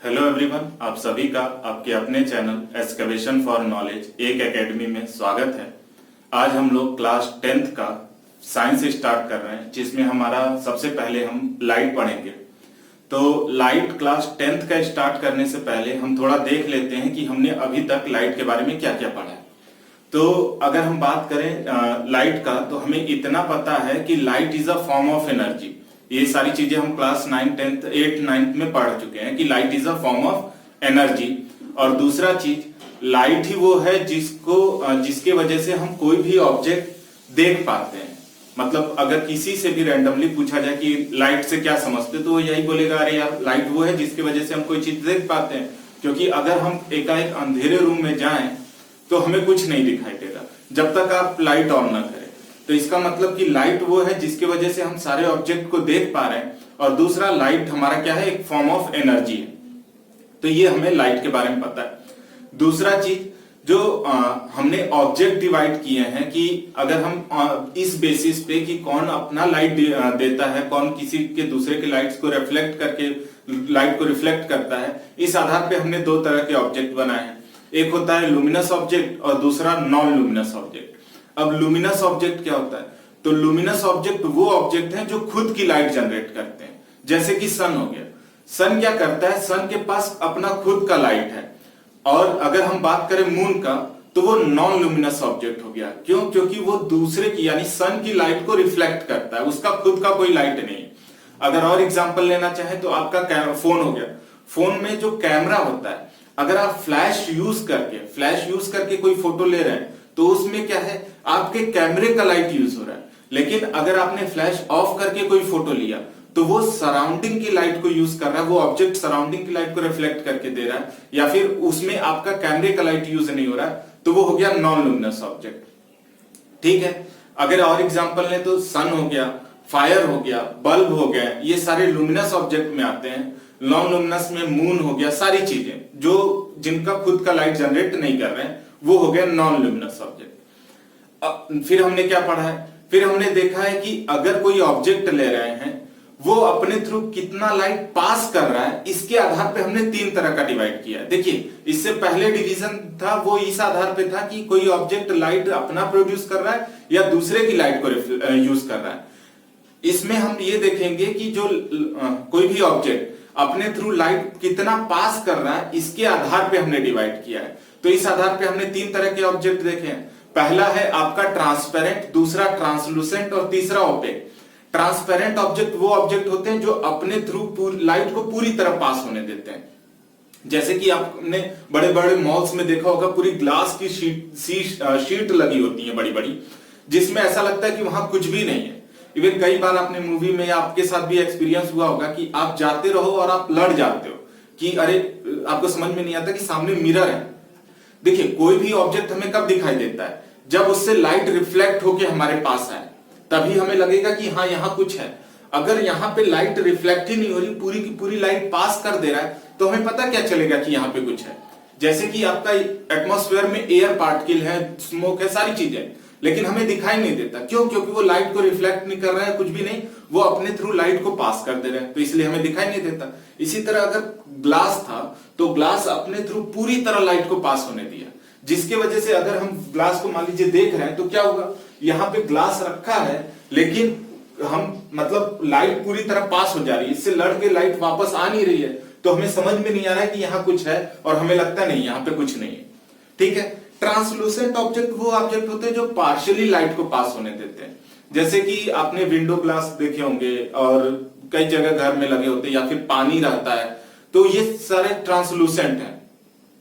Hello everyone, आप सभी का आपके अपने चैनल एक्सकवेशन फॉर नॉलेज एक एकेडमी में स्वागत है। आज हम लोग क्लास 10th का साइंस स्टार्ट कर रहे हैं, जिसमें हमारा सबसे पहले हम लाइट पढ़ेंगे। तो लाइट क्लास 10th का स्टार्ट करने से पहले हम थोड़ा देख लेते हैं कि हमने अभी तक लाइट के बारे में क्या क्या पढ़ा है। तो अगर हम बात करें लाइट का, तो हमें इतना पता है कि light is a form of energy. ये सारी चीजें हम क्लास 9, 10th, 8, 9th में पढ़ चुके हैं कि light is a form of energy. और दूसरा चीज, लाइट ही वो है जिसके वजह से हम कोई भी ऑब्जेक्ट देख पाते हैं। मतलब अगर किसी से भी रैंडमली पूछा जाए कि लाइट से क्या समझते, तो वो यही बोलेगा, अरे यार लाइट वो है जिसकी वजह से हम कोई चीज देख पाते हैं। क्योंकि अगर हम एकाएक अंधेरे रूम में जाएं तो हमें कुछ नहीं दिखाई देगा जब तक आप लाइट ऑन ना करें। तो इसका मतलब कि लाइट वो है जिसकी वजह से हम सारे ऑब्जेक्ट को देख पा रहे हैं। और दूसरा, लाइट हमारा क्या है, एक फॉर्म ऑफ एनर्जी है। तो ये हमें लाइट के बारे में पता है। दूसरा चीज जो हमने ऑब्जेक्ट डिवाइड किए हैं कि अगर हम इस बेसिस पे कि कौन अपना लाइट देता है, कौन किसी के दूसरे के लाइट्स को रिफ्लेक्ट करके लाइट को रिफ्लेक्ट करता है, इस आधार पे हमने दो तरह के ऑब्जेक्ट बनाए हैं। एक होता है लुमिनस ऑब्जेक्ट और दूसरा नॉन लुमिनस ऑब्जेक्ट। अब लुमिनस ऑब्जेक्ट क्या होता है? तो लुमिनस ऑब्जेक्ट वो ऑब्जेक्ट हैं जो खुद की लाइट जनरेट करते हैं। जैसे कि सन हो गया। सन क्या करता है? सन के पास अपना खुद का लाइट है। और अगर हम बात करें मून का, तो वो नॉन लुमिनस ऑब्जेक्ट हो गया। क्यों? क्योंकि वो दूसरे की यानी सन की लाइट को रिफ्लेक्ट करता है, उसका खुद का कोई लाइट नहीं है। अगर और एग्जांपल लेना चाहे तो आपका फोन हो गया। फोन में जो कैमरा होता है, अगर आप फ्लैश यूज करके कोई फोटो ले रहे हैं, तो उसमें क्या है, आपके कैमरे का लाइट यूज हो रहा है। लेकिन अगर आपने फ्लैश ऑफ करके कोई फोटो लिया, तो वो सराउंडिंग की लाइट को यूज कर रहा है, वो ऑब्जेक्ट सराउंडिंग की लाइट को रिफ्लेक्ट करके दे रहा है, या फिर उसमें आपका कैमरे का लाइट यूज नहीं हो रहा है, तो वो हो गया नॉन लुमिनस ऑब्जेक्ट। ठीक है। अगर और एग्जांपल लें तो सन हो गया, फायर हो गया, बल्ब हो गया, ये सारे लुमिनस ऑब्जेक्ट में आते हैं। नॉन लुमिनस में मून हो गया, सारी चीजें जो जिनका खुद का लाइट जनरेट नहीं कर रहे हैं, वो हो गया नॉन लुमिनस ऑब्जेक्ट। फिर हमने क्या पढ़ा है? फिर हमने देखा है कि अगर कोई ऑब्जेक्ट ले रहे हैं, वो अपने थ्रू कितना लाइट पास कर रहा है, इसके आधार पे हमने तीन तरह का डिवाइड किया है। देखिए, इससे पहले डिवीजन था वो इस आधार पे था कि कोई ऑब्जेक्ट लाइट अपना प्रोड्यूस कर रहा है या दूसरे की लाइट को यूज कर रहा है। इसमें हम ये देखेंगे कि जो कोई भी ऑब्जेक्ट अपने थ्रू लाइट कितना पास कर रहा है, इसके आधार पे हमने डिवाइड किया है। तो इस आधार पे हमने तीन तरह के ऑब्जेक्ट देखे हैं। पहला है आपका ट्रांसपेरेंट, दूसरा ट्रांसलूसेंट और तीसरा ओपेक। ट्रांसपेरेंट ऑब्जेक्ट वो ऑब्जेक्ट होते हैं जो अपने थ्रू लाइट को पूरी तरह पास होने देते हैं। जैसे कि आपने बड़े बड़े मॉल्स में देखा होगा, पूरी ग्लास की शीट लगी होती है बड़ी बड़ी, जिसमें ऐसा लगता है कि वहां कुछ भी नहीं है। इवन कई बार आपने मूवी में या आपके साथ भी एक्सपीरियंस हुआ होगा कि आप जाते रहो और आप लड़ जाते हो कि अरे, आपको समझ में नहीं आता कि सामने मिरर है। देखिए, कोई भी ऑब्जेक्ट हमें कब दिखाई देता है? जब उससे लाइट रिफ्लेक्ट होके हमारे पास आए, तभी हमें लगेगा कि हाँ यहां कुछ है। अगर यहां पे लाइट रिफ्लेक्ट ही नहीं हो रही, पूरी की पूरी लाइट पास कर दे रहा है, तो हमें पता क्या चलेगा कि यहां पे कुछ है। जैसे कि आपका एटमॉस्फेयर में एयर पार्टिकल है, स्मोक है, सारी चीजें, लेकिन हमें दिखाई नहीं देता। क्यों? क्योंकि वो लाइट को रिफ्लेक्ट नहीं कर रहा है, कुछ भी नहीं, वो अपने थ्रू लाइट को पास कर दे रहे हैं, तो इसलिए हमें दिखाई नहीं देता। इसी तरह अगर ग्लास था, तो ग्लास अपने थ्रू पूरी तरह लाइट को पास होने दिया, जिसके वजह से अगर हम ग्लास को मान लीजिए देख रहे हैं, तो क्या होगा, यहाँ पे ग्लास रखा है, लेकिन हम मतलब लाइट पूरी तरह पास हो जा रही है, इससे लड़ के लाइट वापस आ नहीं रही है, तो हमें समझ में नहीं आ रहा है कि यहाँ कुछ है, और हमें लगता नहीं यहाँ पे कुछ नहीं है। ठीक है। ट्रांसलूसेंट ऑब्जेक्ट वो ऑब्जेक्ट होते हैं जो पार्शियली लाइट को पास होने देते हैं। जैसे कि आपने विंडो ग्लास देखे होंगे और कई जगह घर में लगे होते हैं, या फिर पानी रहता है, तो ये सारे ट्रांसलूसेंट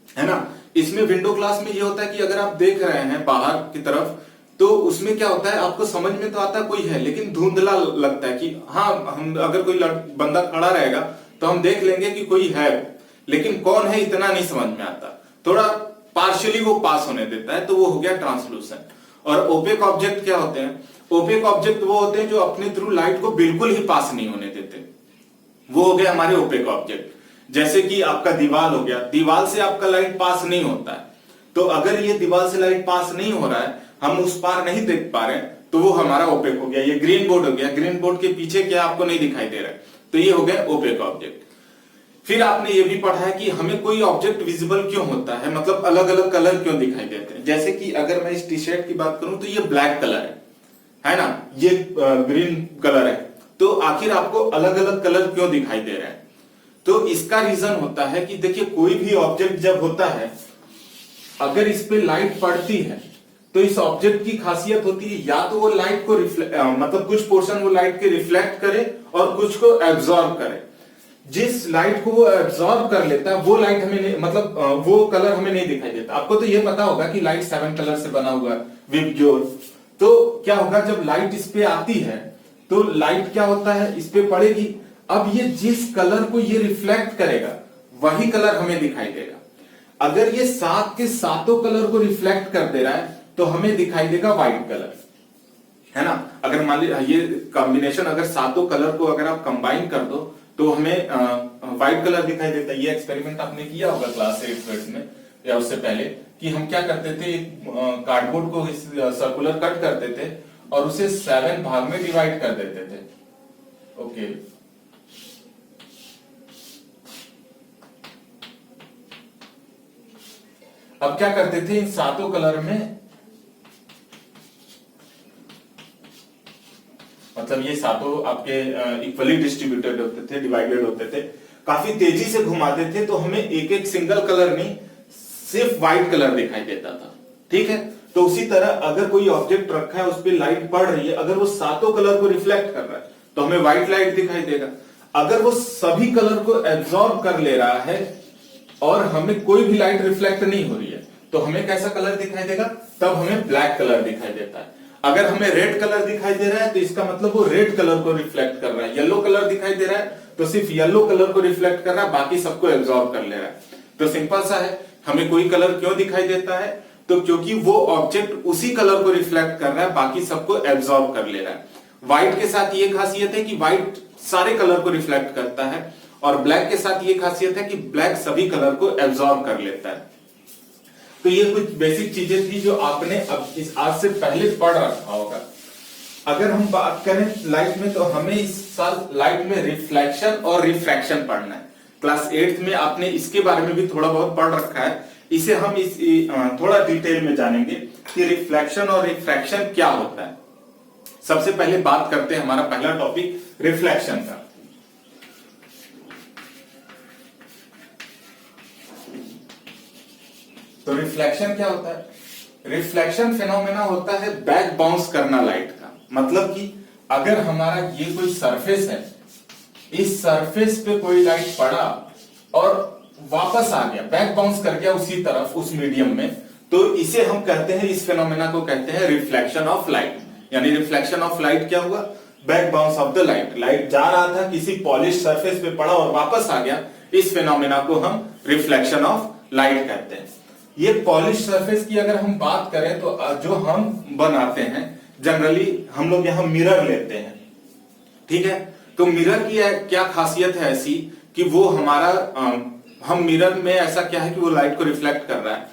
है ना। इसमें विंडो ग्लास में ये होता है कि अगर आप देख रहे हैं बाहर की तरफ, तो उसमें क्या होता है, आपको समझ में तो आता है कोई है, लेकिन धुंधला लगता है कि हाँ, हम अगर कोई बंदा खड़ा रहेगा तो हम देख लेंगे कि कोई है, लेकिन कौन है इतना नहीं समझ में आता, थोड़ा पार्शियली वो पास होने देता है, तो वो हो गया ट्रांसलूसेंट। और ओपेक ऑब्जेक्ट क्या होते हैं? ओपेक ऑब्जेक्ट वो होते हैं जो अपने थ्रू लाइट को बिल्कुल ही पास नहीं होने देते, वो हो गए हमारे ओपेक ऑब्जेक्ट। जैसे कि आपका दीवार हो गया, दीवार से आपका लाइट पास नहीं होता है, तो अगर ये दीवार से लाइट पास नहीं हो रहा है, हम उस पार नहीं देख पा रहे हैं, तो वो हमारा ओपेक हो गया। ये ग्रीन बोर्ड हो गया, ग्रीन बोर्ड के पीछे क्या आपको नहीं दिखाई दे रहा है, तो ये हो गया ओपेक ऑब्जेक्ट। फिर आपने ये भी पढ़ा है कि हमें कोई ऑब्जेक्ट विजिबल क्यों होता है, मतलब अलग अलग कलर क्यों दिखाई देते हैं। जैसे कि अगर मैं इस टी शर्ट की बात करूं तो ये ब्लैक कलर है ना, ये ग्रीन कलर है, तो आखिर आपको अलग अलग कलर क्यों दिखाई दे रहा है? तो इसका रीजन होता है कि देखिए कोई भी ऑब्जेक्ट जब होता है, अगर इस पे लाइट पड़ती है तो इस ऑब्जेक्ट की खासियत होती है या तो वो लाइट को मतलब कुछ पोर्शन वो लाइट के रिफ्लेक्ट करे और कुछ को एब्जॉर्ब करे। जिस लाइट को वो एब्जॉर्ब कर लेता है वो लाइट हमें नहीं, मतलब वो कलर हमें नहीं दिखाई देता। आपको तो ये पता होगा कि लाइट 7 कलर से बना हुआ है विबग्योर। तो क्या होगा जब लाइट इस पे आती है तो लाइट क्या होता है, इस पे पड़ेगी, अब ये जिस कलर को ये रिफ्लेक्ट करेगा वही कलर हमें दिखाई देगा। अगर ये 7 के सातों कलर को रिफ्लेक्ट कर दे रहा है तो हमें दिखाई देगा व्हाइट कलर, है ना। अगर मान लीजिए ये कॉम्बिनेशन, अगर सातों कलर को अगर आप कंबाइन कर दो तो हमें व्हाइट कलर दिखाई देता है। ये एक्सपेरिमेंट आपने किया होगा क्लास 8 में या उससे पहले, कि हम क्या करते थे, कार्डबोर्ड को इस सर्कुलर कट करते थे और उसे 7 भाग में डिवाइड कर देते थे। ओके, अब क्या करते थे, इन सातों कलर में, मतलब ये सातों आपके इक्वली डिस्ट्रीब्यूटेड होते थे, डिवाइडेड होते थे, काफी तेजी से घुमाते थे तो हमें एक एक सिंगल कलर नहीं, सिर्फ व्हाइट कलर दिखाई देता था। ठीक है, तो उसी तरह अगर कोई ऑब्जेक्ट रखा है, उस पर लाइट पड़ रही है, अगर वो सातों कलर को रिफ्लेक्ट कर रहा है तो हमें व्हाइट लाइट दिखाई देगा। अगर वो सभी कलर को एब्जॉर्ब कर ले रहा है और हमें कोई भी लाइट रिफ्लेक्ट नहीं हो रही है तो हमें कैसा कलर दिखाई देगा, तब हमें ब्लैक कलर दिखाई देता है। अगर हमें रेड कलर दिखाई दे रहा है तो इसका मतलब वो रेड कलर को रिफ्लेक्ट कर रहा है। येलो कलर दिखाई दे रहा है तो सिर्फ येलो कलर को रिफ्लेक्ट कर रहा है, बाकी सबको एब्जॉर्ब कर ले रहा है। तो सिंपल सा है, हमें कोई कलर क्यों दिखाई देता है, तो क्योंकि वो ऑब्जेक्ट उसी कलर को रिफ्लेक्ट कर रहा है, बाकी सबको एब्जॉर्ब कर ले रहा है। व्हाइट के साथ ये खासियत है कि व्हाइट सारे कलर को रिफ्लेक्ट करता है और ब्लैक के साथ ये खासियत है कि ब्लैक सभी कलर को एब्जॉर्ब कर लेता है। तो ये कुछ बेसिक चीजें थी जो आपने अब इस आज से पहले पढ़ रखा होगा। अगर हम बात करें लाइट में तो हमें इस साल लाइट में रिफ्लेक्शन और रिफ्रैक्शन पढ़ना है। क्लास 8 में आपने इसके बारे में भी थोड़ा बहुत पढ़ रखा है, इसे हम इस थोड़ा डिटेल में जानेंगे कि रिफ्लेक्शन और रिफ्रैक्शन क्या होता है। सबसे पहले बात करते हैं हमारा पहला टॉपिक रिफ्लेक्शन का। तो रिफ्लेक्शन क्या होता है? रिफ्लेक्शन फिनोमेना होता है बैक बाउंस करना लाइट का। मतलब कि अगर हमारा ये कोई सरफेस है, इस सरफेस पे कोई लाइट पड़ा और वापस आ गया, बैक बाउंस कर गया उसी तरफ, उस मीडियम में, तो इसे हम कहते हैं, इस फिनोमेना को कहते हैं रिफ्लेक्शन ऑफ लाइट। यानी रिफ्लेक्शन ऑफ लाइट क्या हुआ, back bounce off the light. Light जा रहा था, किसी पॉलिश सरफेस पे पड़ा और वापस आ गया, इस फिनोमेना को हम रिफ्लेक्शन ऑफ लाइट कहते हैं। ये पॉलिश सरफेस की अगर हम बात करें तो जो हम बनाते हैं जनरली हम लोग यहां मिरर लेते हैं। ठीक है, तो मिरर की क्या खासियत है ऐसी कि वो हमारा हम मिरर में ऐसा क्या है कि वो लाइट को रिफ्लेक्ट कर रहा है।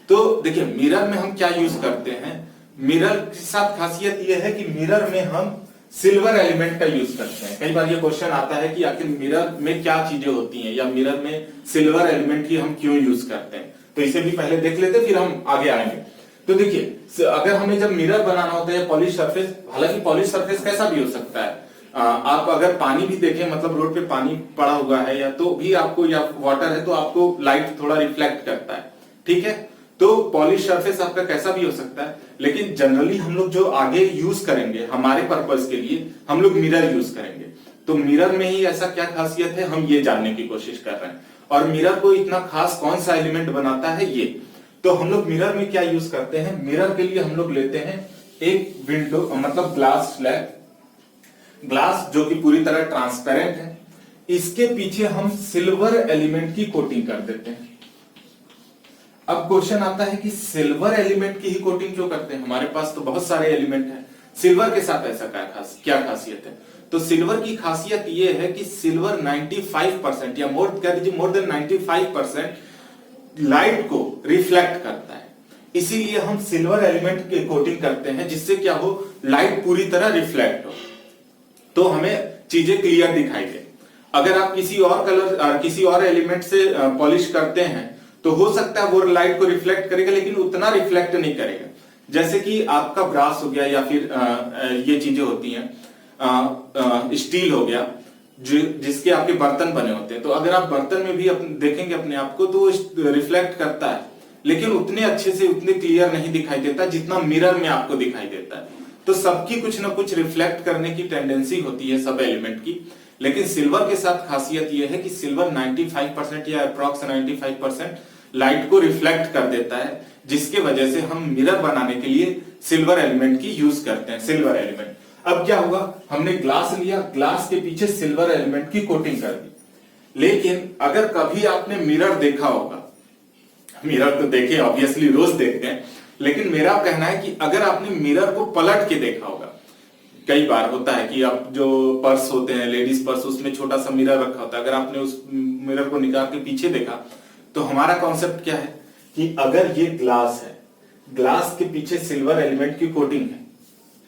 तो देखिए मिरर में हम क्या यूज करते हैं, मिरर के साथ खासियत ये है कि मिरर में हम सिल्वर एलिमेंट का यूज करते हैं। कई बार ये क्वेश्चन आता है कि आखिर मिरर में क्या चीजें होती हैं या मिरर में सिल्वर एलिमेंट की हम क्यों यूज करते हैं, तो इसे भी पहले देख लेते फिर हम आगे आएंगे। तो देखिए अगर हमें जब मिरर बनाना होता है पॉलिश सरफेस, हालांकि पॉलिश सरफेस कैसा भी हो सकता है, आप अगर पानी भी देखें, मतलब रोड पे पानी पड़ा हुआ है या तो भी आपको, या वाटर है तो आपको लाइट थोड़ा रिफ्लेक्ट करता है। ठीक है, तो पॉलिश सरफेस आपका कैसा भी हो सकता है, लेकिन जनरली हम लोग जो आगे यूज करेंगे हमारे पर्पस के लिए हम लोग मिरर यूज करेंगे। तो मिरर में ही ऐसा क्या खासियत है हम ये जानने की कोशिश कर रहे हैं। और मिरर को इतना खास कौन सा एलिमेंट बनाता है ये, तो हम लोग मिरर में क्या यूज करते हैं, मिरर के लिए हम लोग लेते हैं एक विंडो, मतलब ग्लास स्लैब, ग्लास जो कि पूरी तरह ट्रांसपेरेंट है, इसके पीछे हम सिल्वर एलिमेंट की कोटिंग कर देते हैं। अब क्वेश्चन आता है कि सिल्वर एलिमेंट की ही कोटिंग क्यों करते हैं, हमारे पास तो बहुत सारे एलिमेंट हैं, सिल्वर के साथ ऐसा क्या खासियत है। तो सिल्वर की खासियत ये है कि सिल्वर 95% या मोर देन 95% लाइट को रिफ्लेक्ट करता है, इसीलिए हम सिल्वर एलिमेंट की कोटिंग करते हैं, जिससे क्या हो, लाइट पूरी तरह रिफ्लेक्ट हो, तो हमें चीजें क्लियर दिखाई दे। अगर आप किसी और कलर किसी और एलिमेंट से पॉलिश करते हैं तो हो सकता है वो लाइट को रिफ्लेक्ट करेगा, लेकिन उतना रिफ्लेक्ट नहीं करेगा। जैसे कि आपका ब्रास हो गया या फिर ये चीजें होती हैं, स्टील हो गया, जिसके आपके बर्तन बने होते हैं। तो अगर आप बर्तन में भी देखेंगे अपने आप को तो वो रिफ्लेक्ट करता है, लेकिन उतने अच्छे से उतने क्लियर नहीं दिखाई देता जितना मिरर में आपको दिखाई देता है। तो सबकी कुछ ना कुछ रिफ्लेक्ट करने की टेंडेंसी होती है सब एलिमेंट की, लेकिन सिल्वर के साथ खासियत यह है कि सिल्वर 95% या अप्रॉक्स 95% लाइट को रिफ्लेक्ट कर देता है, जिसके वजह से हम मिरर बनाने के लिए सिल्वर एलिमेंट की यूज करते हैं, सिल्वर एलिमेंट। अब क्या हुआ, हमने ग्लास लिया, ग्लास के पीछे सिल्वर एलिमेंट की कोटिंग कर दी। लेकिन अगर कभी आपने मिरर देखा होगा, मिरर तो देखे ऑब्वियसली रोज देखते हैं, लेकिन मेरा कहना है कि अगर आपने मिरर को पलट के देखा होगा, कई बार होता है कि आप जो पर्स होते हैं लेडीज पर्स, उसमें छोटा सा मिरर रखा होता है, अगर आपने उस मिरर को निकाल के पीछे देखा तो हमारा कॉन्सेप्ट क्या है कि अगर ये ग्लास है, ग्लास के पीछे सिल्वर एलिमेंट की कोटिंग है,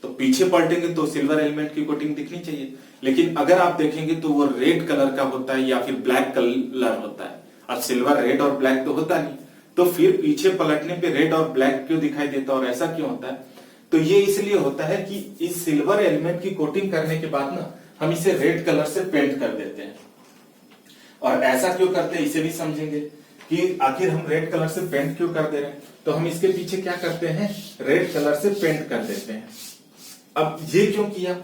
तो पीछे पलटेंगे तो सिल्वर एलिमेंट की कोटिंग दिखनी चाहिए। लेकिन अगर आप देखेंगे तो वो रेड कलर का होता है या फिर ब्लैक कलर होता है। अब सिल्वर रेड और ब्लैक तो होता नहीं, तो फिर पीछे पलटने पे रेड और ब्लैक क्यों दिखाई देता है और ऐसा क्यों होता है? तो ये इसलिए होता है कि इस सिल्वर एलिमेंट की कोटिंग करने के बाद ना हम इसे रेड कलर से पेंट कर देते हैं। और ऐसा क्यों करते हैं इसे भी समझेंगे कि आखिर हम रेड कलर से पेंट क्यों कर दे रहे हैं। तो हम इसके पीछे क्या करते हैं, रेड कलर से पेंट कर देते हैं। अब ये क्यों किया?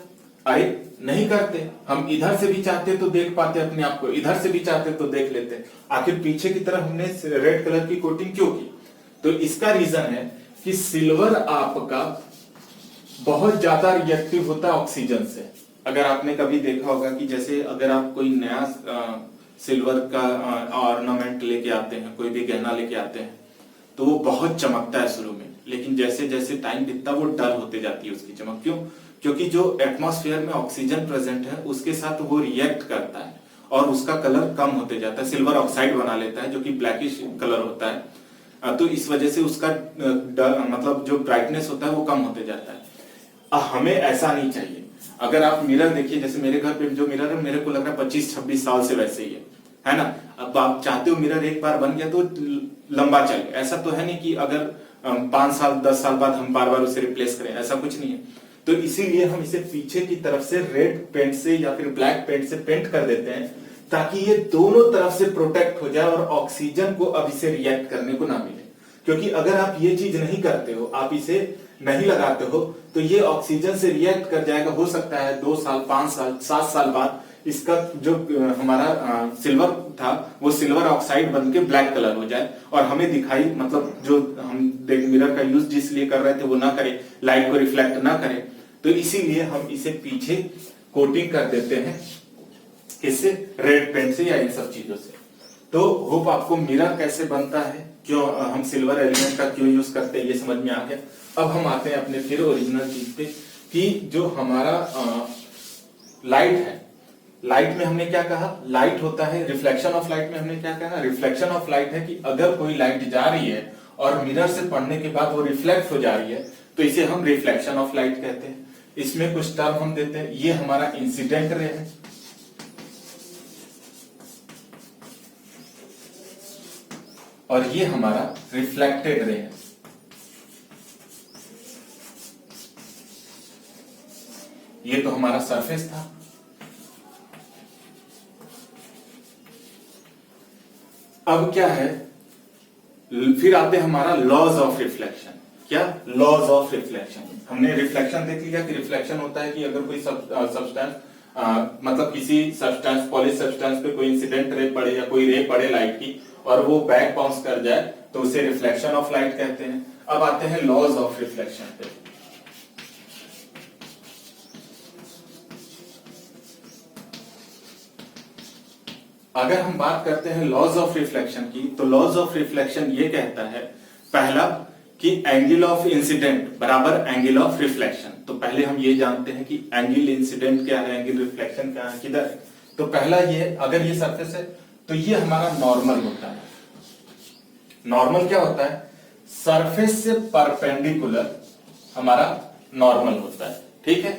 अरे नहीं करते, हम इधर से भी चाहते तो देख पाते अपने आप को, इधर से भी चाहते तो देख लेते, आखिर पीछे की तरफ हमने रेड कलर की कोटिंग क्यों की? तो इसका रीजन है कि सिल्वर आपका बहुत ज्यादा रिएक्टिव होता है ऑक्सीजन से। अगर आपने कभी देखा होगा कि जैसे अगर आप कोई नया सिल्वर का ऑर्नामेंट लेके आते हैं, कोई भी गहना लेके आते हैं, तो वो बहुत चमकता है शुरू में, लेकिन जैसे जैसे टाइम बीतता वो डल होते जाती है उसकी चमक। क्यों? क्योंकि जो एटमॉस्फेयर में ऑक्सीजन प्रेजेंट है उसके साथ वो रिएक्ट करता है और उसका कलर कम होते जाता है, सिल्वर ऑक्साइड बना लेता है जो कि ब्लैकिश कलर होता है। तो इस वजह से उसका मतलब जो ब्राइटनेस होता है वो कम होते जाता है। हमें ऐसा नहीं चाहिए। अगर आप मिरर देखिए, जैसे मेरे घर पे जो मिरर है मेरे को लग रहा है 25-26 साल से वैसे ही है ना। अब आप चाहते हो मिरर एक बार बन गया तो लंबा चले, ऐसा तो है नहीं कि अगर 5 साल 10 साल बाद हम बार बार उसे रिप्लेस करें, ऐसा कुछ नहीं है। तो इसीलिए हम इसे पीछे की तरफ से रेड पेंट से या फिर ब्लैक पेंट से पेंट कर देते हैं ताकि ये दोनों तरफ से प्रोटेक्ट हो जाए और ऑक्सीजन को अब इसे रिएक्ट करने को ना मिले। क्योंकि अगर आप ये चीज नहीं करते हो, आप इसे नहीं लगाते हो, तो ये ऑक्सीजन से रिएक्ट कर जाएगा। हो सकता है 2 साल 5 साल 7 साल बाद इसका जो हमारा सिल्वर था वो सिल्वर ऑक्साइड बन के ब्लैक कलर हो जाए और हमें दिखाई, मतलब जो हम मिरर का यूज जिस लिए कर रहे थे वो ना करे, लाइट को रिफ्लेक्ट ना करे। तो इसीलिए हम इसे पीछे कोटिंग कर देते हैं, इससे रेड पेंट से या इन सब चीजों से। तो होप आपको मिरर कैसे बनता है, क्यों हम सिल्वर एलिमेंट का क्यों यूज करते हैं, ये समझ में आ गया। अब हम आते हैं अपने फिर ओरिजिनल चीज पे कि जो हमारा लाइट है, लाइट में हमने क्या कहा, लाइट होता है रिफ्लेक्शन ऑफ लाइट में हमने क्या कहा, रिफ्लेक्शन ऑफ लाइट है कि अगर कोई लाइट जा रही है और मिरर से पड़ने के बाद वो रिफ्लेक्ट हो जा रही है तो इसे हम रिफ्लेक्शन ऑफ लाइट कहते हैं। इसमें कुछ टर्म हम देते हैं, ये हमारा इंसिडेंट रे है, और ये हमारा रिफ्लेक्टेड रे है। ये तो हमारा सरफेस था। अब क्या है, फिर आते हैं हमारा लॉज ऑफ रिफ्लेक्शन। क्या लॉज ऑफ रिफ्लेक्शन? हमने रिफ्लेक्शन देख लिया कि रिफ्लेक्शन होता है कि अगर कोई सब्सटेंस मतलब किसी सब्सटेंस पॉलिश सब्सटेंस पे कोई इंसिडेंट रे पड़े या कोई रे पड़े लाइट की और वो बैक बाउंस कर जाए तो उसे रिफ्लेक्शन ऑफ लाइट कहते हैं। अब आते हैं लॉज ऑफ रिफ्लेक्शन पे। अगर हम बात करते हैं लॉज ऑफ रिफ्लेक्शन की, तो लॉज ऑफ रिफ्लेक्शन ये कहता है, पहला कि एंगल ऑफ इंसिडेंट बराबर एंगल ऑफ रिफ्लेक्शन। तो पहले हम ये जानते हैं कि एंगल इंसिडेंट क्या है, एंगल रिफ्लेक्शन क्या है, किधर है। तो पहला ये, अगर ये सरफेस है तो ये हमारा नॉर्मल होता है। नॉर्मल क्या होता है, सरफेस से परपेंडिकुलर हमारा नॉर्मल होता है, ठीक है।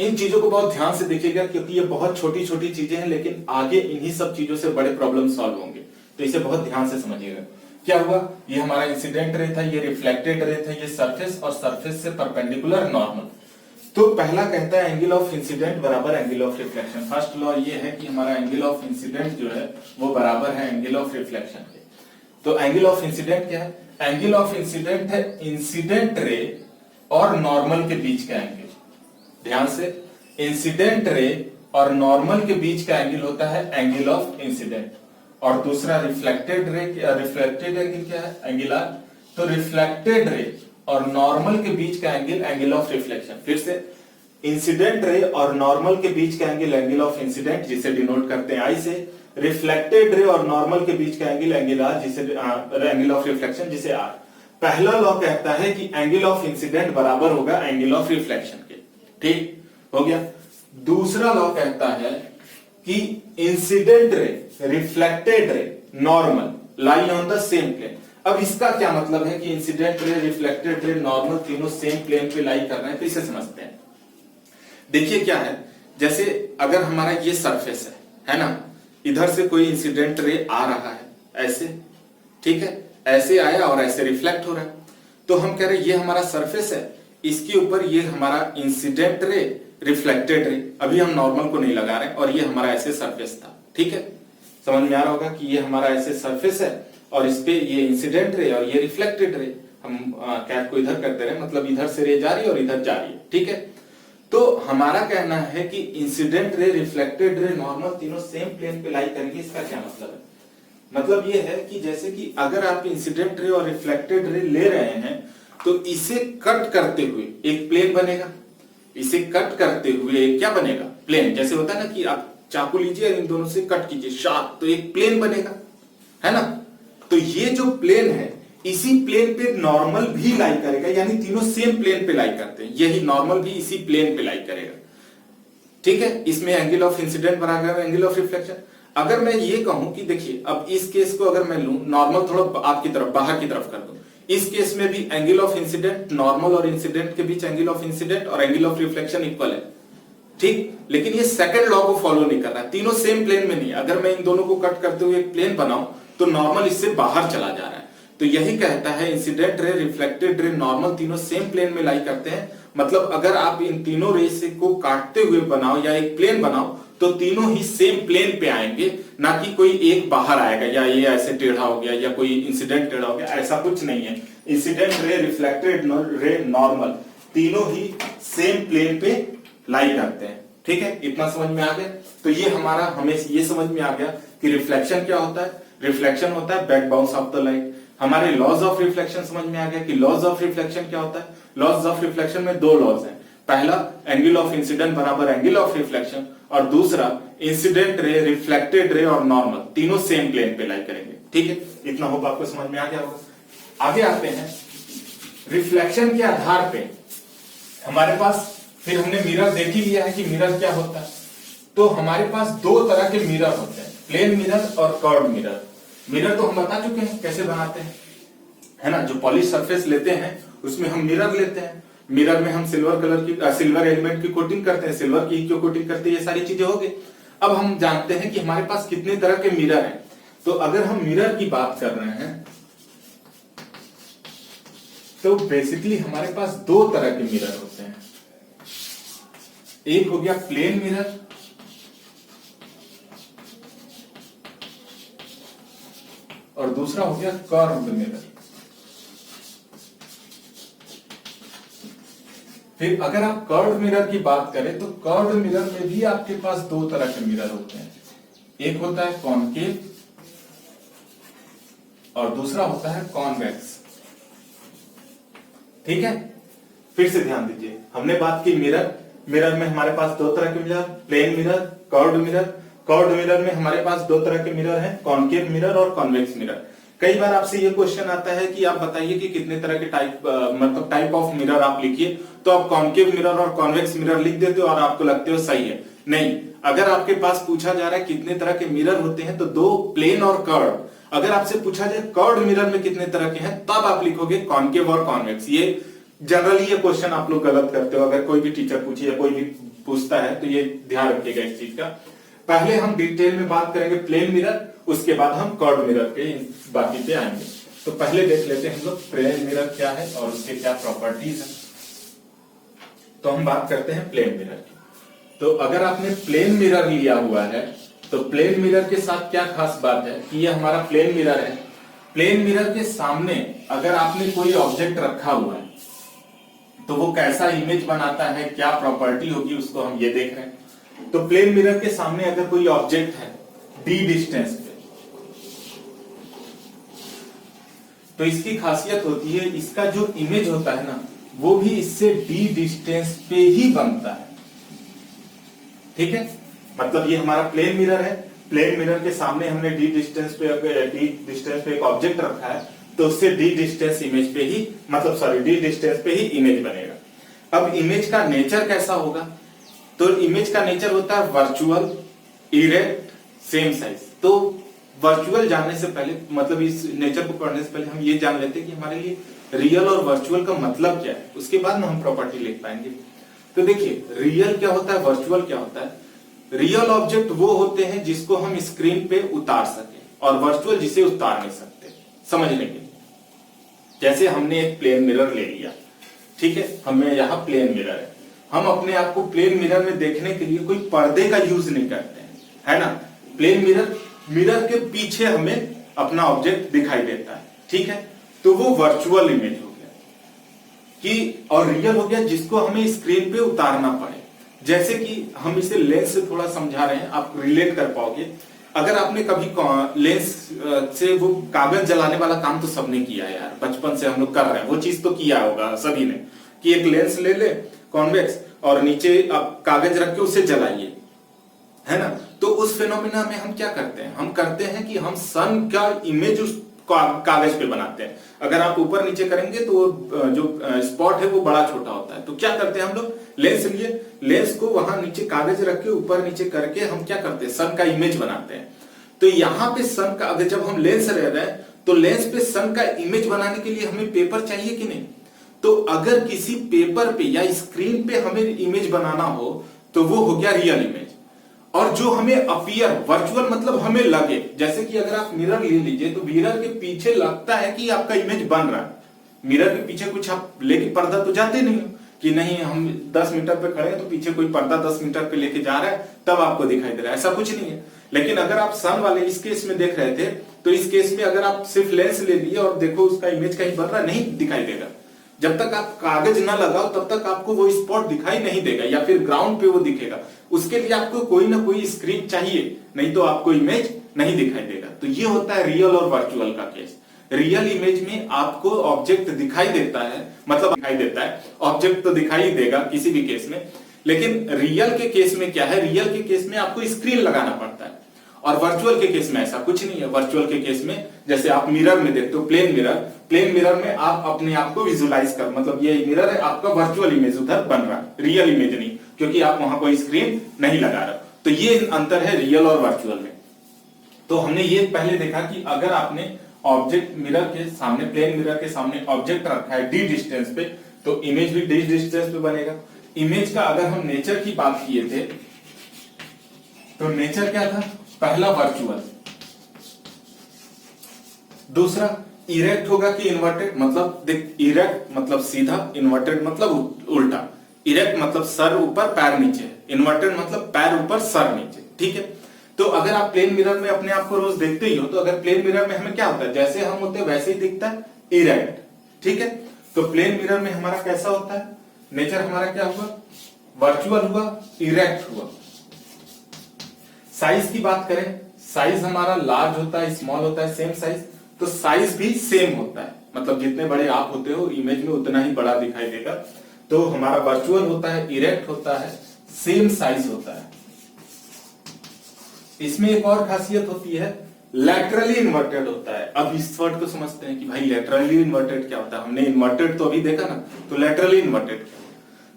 इन चीजों को बहुत ध्यान से देखिएगा क्योंकि ये बहुत छोटी छोटी चीजें हैं, लेकिन आगे इन्हीं सब चीजों से बड़े प्रॉब्लम सॉल्व होंगे, तो इसे बहुत ध्यान से समझिएगा। क्या हुआ, ये हमारा इंसिडेंट रे था, ये रिफ्लेक्टेड रे था, ये सरफेस और सरफेस से परपेंडिकुलर नॉर्मल। तो पहला कहता है एंगल ऑफ इंसिडेंट बराबर angle of reflection. First law ये है कि हमारा एंगल ऑफ इंसिडेंट जो है वो बराबर है एंगल ऑफ रिफ्लेक्शन के। तो एंगल ऑफ इंसिडेंट क्या है, एंगल ऑफ इंसिडेंट है इंसिडेंट रे और नॉर्मल के बीच का एंगल। ध्यान से, इंसिडेंट रे और नॉर्मल के बीच का एंगल होता है एंगल ऑफ इंसिडेंट, और दूसरा रिफ्लेक्टेड एंगल क्या है, एंगल आर। तो रिफ्लेक्टेड रे और नॉर्मल के बीच का एंगल एंगल ऑफ रिफ्लेक्शन। फिर से, इंसिडेंट रे और नॉर्मल के बीच का एंगल एंगल ऑफ इंसिडेंट जिसे डिनोट करते हैं आई से, रिफ्लेक्टेड रे और नॉर्मल के बीच का एंगल एंगल आर जिसे एंगल ऑफ रिफ्लेक्शन जिसे आर। पहला लॉ कहता है कि एंगल ऑफ इंसिडेंट बराबर होगा एंगल ऑफ रिफ्लेक्शन के, ठीक हो गया। दूसरा लॉ कहता है कि incident ray, reflected ray, normal lie on the same plane. अब इसका क्या मतलब है कि incident ray, reflected ray, normal तीनों सेम प्लेन पे लाई कर रहे हैं, तो इसे समझते हैं। देखिए क्या है, जैसे अगर हमारा ये सरफेस है ना, इधर से कोई इंसिडेंट रे आ रहा है ऐसे, ठीक है, ऐसे आया और ऐसे रिफ्लेक्ट हो रहा है, तो हम कह रहे हैं ये हमारा सरफेस है, इसके ऊपर ये हमारा इंसिडेंट रे, रिफ्लेक्टेड रे, अभी हम नॉर्मल को नहीं लगा रहे हैं, और ये हमारा ऐसे सरफेस था, ठीक है। समझ में आ रहा होगा कि ये हमारा ऐसे सरफेस है और इस पे ये इंसिडेंट रे और ये रिफ्लेक्टेड रे। हम कैट को इधर कर दे रहे हैं, मतलब इधर से रे जा रही है और इधर जा रही है, ठीक है। तो हमारा कहना है कि incident ray, reflected ray, normal तीनों सेम प्लेन पे लाई करेंगे। इसका क्या मतलब है, मतलब ये है कि जैसे कि अगर आप इंसिडेंट रे और रिफ्लेक्टेड रे ले रहे हैं तो इसे कट करते हुए एक प्लेन बनेगा, इसे कट करते हुए क्या बनेगा, प्लेन। जैसे होता है ना कि आप चाकू लीजिए और इन दोनों से कट कीजिए शार्प, तो एक प्लेन बनेगा, है ना। तो ये जो प्लेन है इसी प्लेन पे नॉर्मल भी लाई करेगा, यानी तीनों सेम प्लेन पे लाई करते हैं, यही नॉर्मल भी इसी प्लेन पे लाई करेगा, ठीक है। इसमें एंगल ऑफ इंसिडेंट बराबर एंगल ऑफ रिफ्लेक्शन। अगर मैं ये कहूं कि देखिए, अब इस केस को अगर मैं लूं, नॉर्मल थोड़ा आपकी तरफ बाहर की तरफ कर दूं, इस केस में भी एंगल ऑफ इंसिडेंट, नॉर्मल और इंसिडेंट के बीच एंगल ऑफ इंसिडेंट और एंगल ऑफ रिफ्लेक्शन इक्वल है, ठीक। लेकिन ये सेकंड लॉ को फॉलो नहीं कर रहा है, तीनों सेम प्लेन में नहीं। अगर मैं इन दोनों को कट करते हुए एक प्लेन बनाऊं तो नॉर्मल इससे बाहर चला जा रहा है, तो यही कहता है incident ray, reflected ray, normal तीनों सेम प्लेन में लाई करते हैं। मतलब अगर आप इन तीनों रेस को काटते हुए बनाओ या एक प्लेन बनाओ तो तीनों ही सेम प्लेन पे आएंगे, ना कि कोई एक बाहर आएगा या ये ऐसे टेढ़ा हो गया या कोई इंसिडेंट टेढ़ा हो गया, ऐसा कुछ नहीं है। Incident ray, reflected ray, normal तीनों ही सेम प्लेन पे लाई करते हैं, ठीक है। इतना समझ में आ गया। तो ये हमारा, हमें ये समझ में आ गया कि रिफ्लेक्शन क्या होता है। रिफ्लेक्शन होता है back bounce off the light. हमारे लॉज ऑफ रिफ्लेक्शन समझ में आ गया कि लॉज ऑफ रिफ्लेक्शन क्या होता है। लॉज ऑफ रिफ्लेक्शन में दो लॉज हैं, पहला एंगल ऑफ इंसिडेंट बराबर एंगल ऑफ रिफ्लेक्शन, और दूसरा इंसिडेंट रे, रिफ्लेक्टेड रे और नॉर्मल तीनों सेम प्लेन पे लाई करेंगे, ठीक है। इतना होगा आपको समझ में आ गया होगा। आगे आते हैं, रिफ्लेक्शन के आधार पे हमारे पास, फिर हमने मिरर देख ही लिया है कि मिरर क्या होता है। तो हमारे पास दो तरह के मिरर होते हैं, प्लेन मिरर और कर्व मिरर। मिरर तो हम बता चुके हैं कैसे बनाते हैं, है ना। जो पॉलिश सरफेस लेते हैं उसमें हम मिरर लेते हैं, मिरर में हम सिल्वर कलर की, सिल्वर एलिमेंट की कोटिंग करते हैं, सिल्वर की क्यों कोटिंग करते हैं, ये सारी चीजें हो गई। अब हम जानते हैं कि हमारे पास कितने तरह के मिरर हैं। तो अगर हम मिरर की बात कर रहे हैं तो बेसिकली हमारे पास दो तरह के मिरर होते हैं। एक हो गया प्लेन मिरर और दूसरा हो गया कर्व्ड मिरर। फिर अगर आप कर्व्ड मिरर की बात करें तो कर्व्ड मिरर में भी आपके पास दो तरह के मिरर होते हैं, एक होता है कॉनकेव और दूसरा होता है कॉन्वेक्स, ठीक है। फिर से ध्यान दीजिए, हमने बात की मिरर, मिरर में हमारे पास दो तरह के mirror, plane mirror, curved mirror. Curved mirror में हमारे पास दो तरह के मिरर हैं, कॉनकेव मिरर और कॉन्वेक्स मिरर। कई बार आपसे ये क्वेश्चन आता है कि आप बताइए कि कितने तरह के मतलब टाइप ऑफ मिरर आप लिखिए, तो आप कॉनकेव मिरर और कॉन्वेक्स मिरर लिख देते हो और आपको लगते हो सही है। नहीं, अगर आपके पास पूछा जा रहा है कितने तरह के मिरर होते हैं तो दो, प्लेन और कर्व। अगर आपसे पूछा जाए कर्व्ड मिरर में कितने तरह के हैं, तब आप लिखोगे कॉनकेव और कॉन्वेक्स। ये जनरली ये क्वेश्चन आप लोग गलत करते हो। अगर कोई भी टीचर पूछे या कोई भी पूछता है, तो ये ध्यान रखिएगा इस चीज का। पहले हम डिटेल में बात करेंगे प्लेन मिरर, उसके बाद हम कर्व मिरर के बाकी पे आएंगे। तो पहले देख लेते हैं हम लोग प्लेन मिरर क्या है और उसके क्या प्रॉपर्टीज है। तो हम बात करते हैं प्लेन मिरर की। तो अगर आपने प्लेन मिरर लिया हुआ है तो प्लेन मिरर के साथ क्या खास बात है कि ये हमारा प्लेन मिरर है। प्लेन मिरर के सामने अगर आपने कोई ऑब्जेक्ट रखा हुआ है तो वो कैसा इमेज बनाता है, क्या प्रॉपर्टी होगी, उसको हम ये देख रहे हैं। तो प्लेन मिरर के सामने अगर कोई ऑब्जेक्ट है d डिस्टेंस पे, तो इसकी खासियत होती है इसका जो इमेज होता है ना वो भी इससे d डिस्टेंस पे ही बनता है। ठीक है, मतलब ये हमारा प्लेन मिरर है, प्लेन मिरर के सामने हमने d डिस्टेंस पे एक ऑब्जेक्ट रखा है, तो उससे d डिस्टेंस इमेज पे ही, मतलब सॉरी d डिस्टेंस पे ही इमेज बनेगा। अब इमेज का नेचर कैसा होगा, तो इमेज का नेचर होता है वर्चुअल, इरेक्ट, सेम साइज। तो वर्चुअल जानने से पहले, मतलब इस नेचर को पढ़ने से पहले हम ये जान लेते हैं कि हमारे लिए रियल और वर्चुअल का मतलब क्या है, उसके बाद में हम प्रॉपर्टी लिख पाएंगे। तो देखिए रियल क्या होता है, वर्चुअल क्या होता है। रियल ऑब्जेक्ट वो होते हैं जिसको हम स्क्रीन पे उतार सके, और वर्चुअल जिसे उतार नहीं सकते। समझ लेंगे, जैसे हमने एक प्लेन मिरर ले लिया, ठीक है, हमें यहाँ प्लेन मिरर है, हम अपने आप को प्लेन मिरर में देखने के लिए कोई पर्दे का यूज नहीं करते हैं, है ना। प्लेन मिरर के पीछे हमें अपना ऑब्जेक्ट दिखाई देता है, ठीक है। तो वो वर्चुअल इमेज हो गया कि, और रियल हो गया जिसको हमें स्क्रीन पे उतारना पड़े। जैसे कि हम इसे लेंस से थोड़ा समझा रहे हैं, आप रिलेट कर पाओगे। अगर आपने कभी लेंस से वो कागज जलाने वाला काम तो सबने किया है यार, बचपन से हम लोग कर रहे हैं, वो चीज तो किया होगा सभी ने, कि एक लेंस ले ले कॉन्वेक्स और नीचे आप कागज रख के उसे जलाइए, है ना। तो उस फिनोमिना में हम क्या करते हैं, हम करते हैं कि हम सन का इमेज उस कागज पे बनाते हैं। अगर आप ऊपर नीचे करेंगे तो जो स्पॉट है वो बड़ा छोटा होता है। तो क्या करते हैं हम लोग, लेंस लिए, लेंस को वहां नीचे कागज रख के ऊपर नीचे करके हम क्या करते हैं, सन का इमेज बनाते हैं। तो यहाँ पे सन का, अगर जब हम लेंस रह रहे हैं तो लेंस पे सन का इमेज बनाने के लिए हमें पेपर चाहिए कि नहीं। तो अगर किसी पेपर पे या स्क्रीन पे हमें इमेज बनाना हो तो वो हो गया रियल इमेज। और जो हमें अपीयर, वर्चुअल मतलब हमें लगे, जैसे कि अगर आप मिरर ले लीजिए तो मिरर के पीछे लगता है कि आपका इमेज बन रहा है। मिरर के पीछे कुछ आप लेके पर्दा तो जाते नहीं हो कि नहीं हम 10 मीटर पे खड़े हैं तो पीछे कोई पर्दा 10 मीटर पे लेके जा रहा है तब आपको दिखाई दे रहा है, ऐसा कुछ नहीं है। लेकिन अगर आप सन वाले इस केस में देख रहे थे तो इस केस में अगर आप सिर्फ लेंस ले लिए और देखो उसका इमेज कहीं बन रहा, नहीं दिखाई देगा। जब तक आप कागज ना लगाओ तब तक आपको वो स्पॉट दिखाई नहीं देगा, या फिर ग्राउंड पे वो दिखेगा। उसके लिए आपको कोई ना कोई स्क्रीन चाहिए, नहीं तो आपको इमेज नहीं दिखाई देगा। तो ये होता है रियल और वर्चुअल का केस। रियल इमेज में आपको ऑब्जेक्ट दिखाई देता है, मतलब दिखाई देता है, ऑब्जेक्ट तो दिखाई देगा किसी भी केस में। लेकिन रियल के केस में क्या है, रियल के केस में आपको स्क्रीन लगाना पड़ता है, और वर्चुअल के केस में ऐसा कुछ नहीं है। वर्चुअल के केस में जैसे आप मिरर में देखते हो, प्लेन मिरर में आप अपने आप को विजुलाइज कर, मतलब ये मिरर है, आपका वर्चुअल इमेज उधर बन रहा है, रियल इमेज नहीं, क्योंकि आप वहां कोई स्क्रीन नहीं लगा रहे। तो ये अंतर है रियल और वर्चुअल में। तो हमने ये पहले देखा कि अगर आपने ऑब्जेक्ट मिरर के सामने, प्लेन मिरर के सामने ऑब्जेक्ट रखा है d डिस्टेंस पे, तो इमेज भी d डिस्टेंस पे बनेगा। इमेज का अगर हम नेचर की बात किए थे तो नेचर क्या था, पहला वर्चुअल, दूसरा इरेक्ट होगा कि इन्वर्टेड, मतलब देख इरेक्ट मतलब सीधा, इन्वर्टेड मतलब उल्टा। इरेक्ट मतलब सर ऊपर पैर नीचे, इन्वर्टेड मतलब पैर ऊपर सर नीचे, ठीक है। तो अगर आप प्लेन मिरर में अपने आप को रोज देखते ही हो, तो अगर प्लेन मिरर में हमें क्या होता है, जैसे हम होते हैं वैसे ही दिखता है, इरेक्ट, ठीक है। तो प्लेन मिरर में हमारा कैसा होता है, नेचर हमारा क्या हुआ, वर्चुअल हुआ, इरेक्ट हुआ। साइज की बात करें, साइज हमारा लार्ज होता है, स्मॉल होता है, सेम साइज। तो साइज भी सेम होता है, मतलब जितने बड़े आप होते हो इमेज में उतना ही बड़ा दिखाई देगा। तो हमारा वर्चुअल होता है, इरेक्ट होता है, सेम साइज होता है। इसमें एक और खासियत होती है, लैटरली इन्वर्टेड होता है। अब इस वर्ड को समझते हैं कि भाई लैटरली इन्वर्टेड क्या होता है। हमने इन्वर्टेड तो अभी देखा ना, तो लैटरली इन्वर्टेड क्या,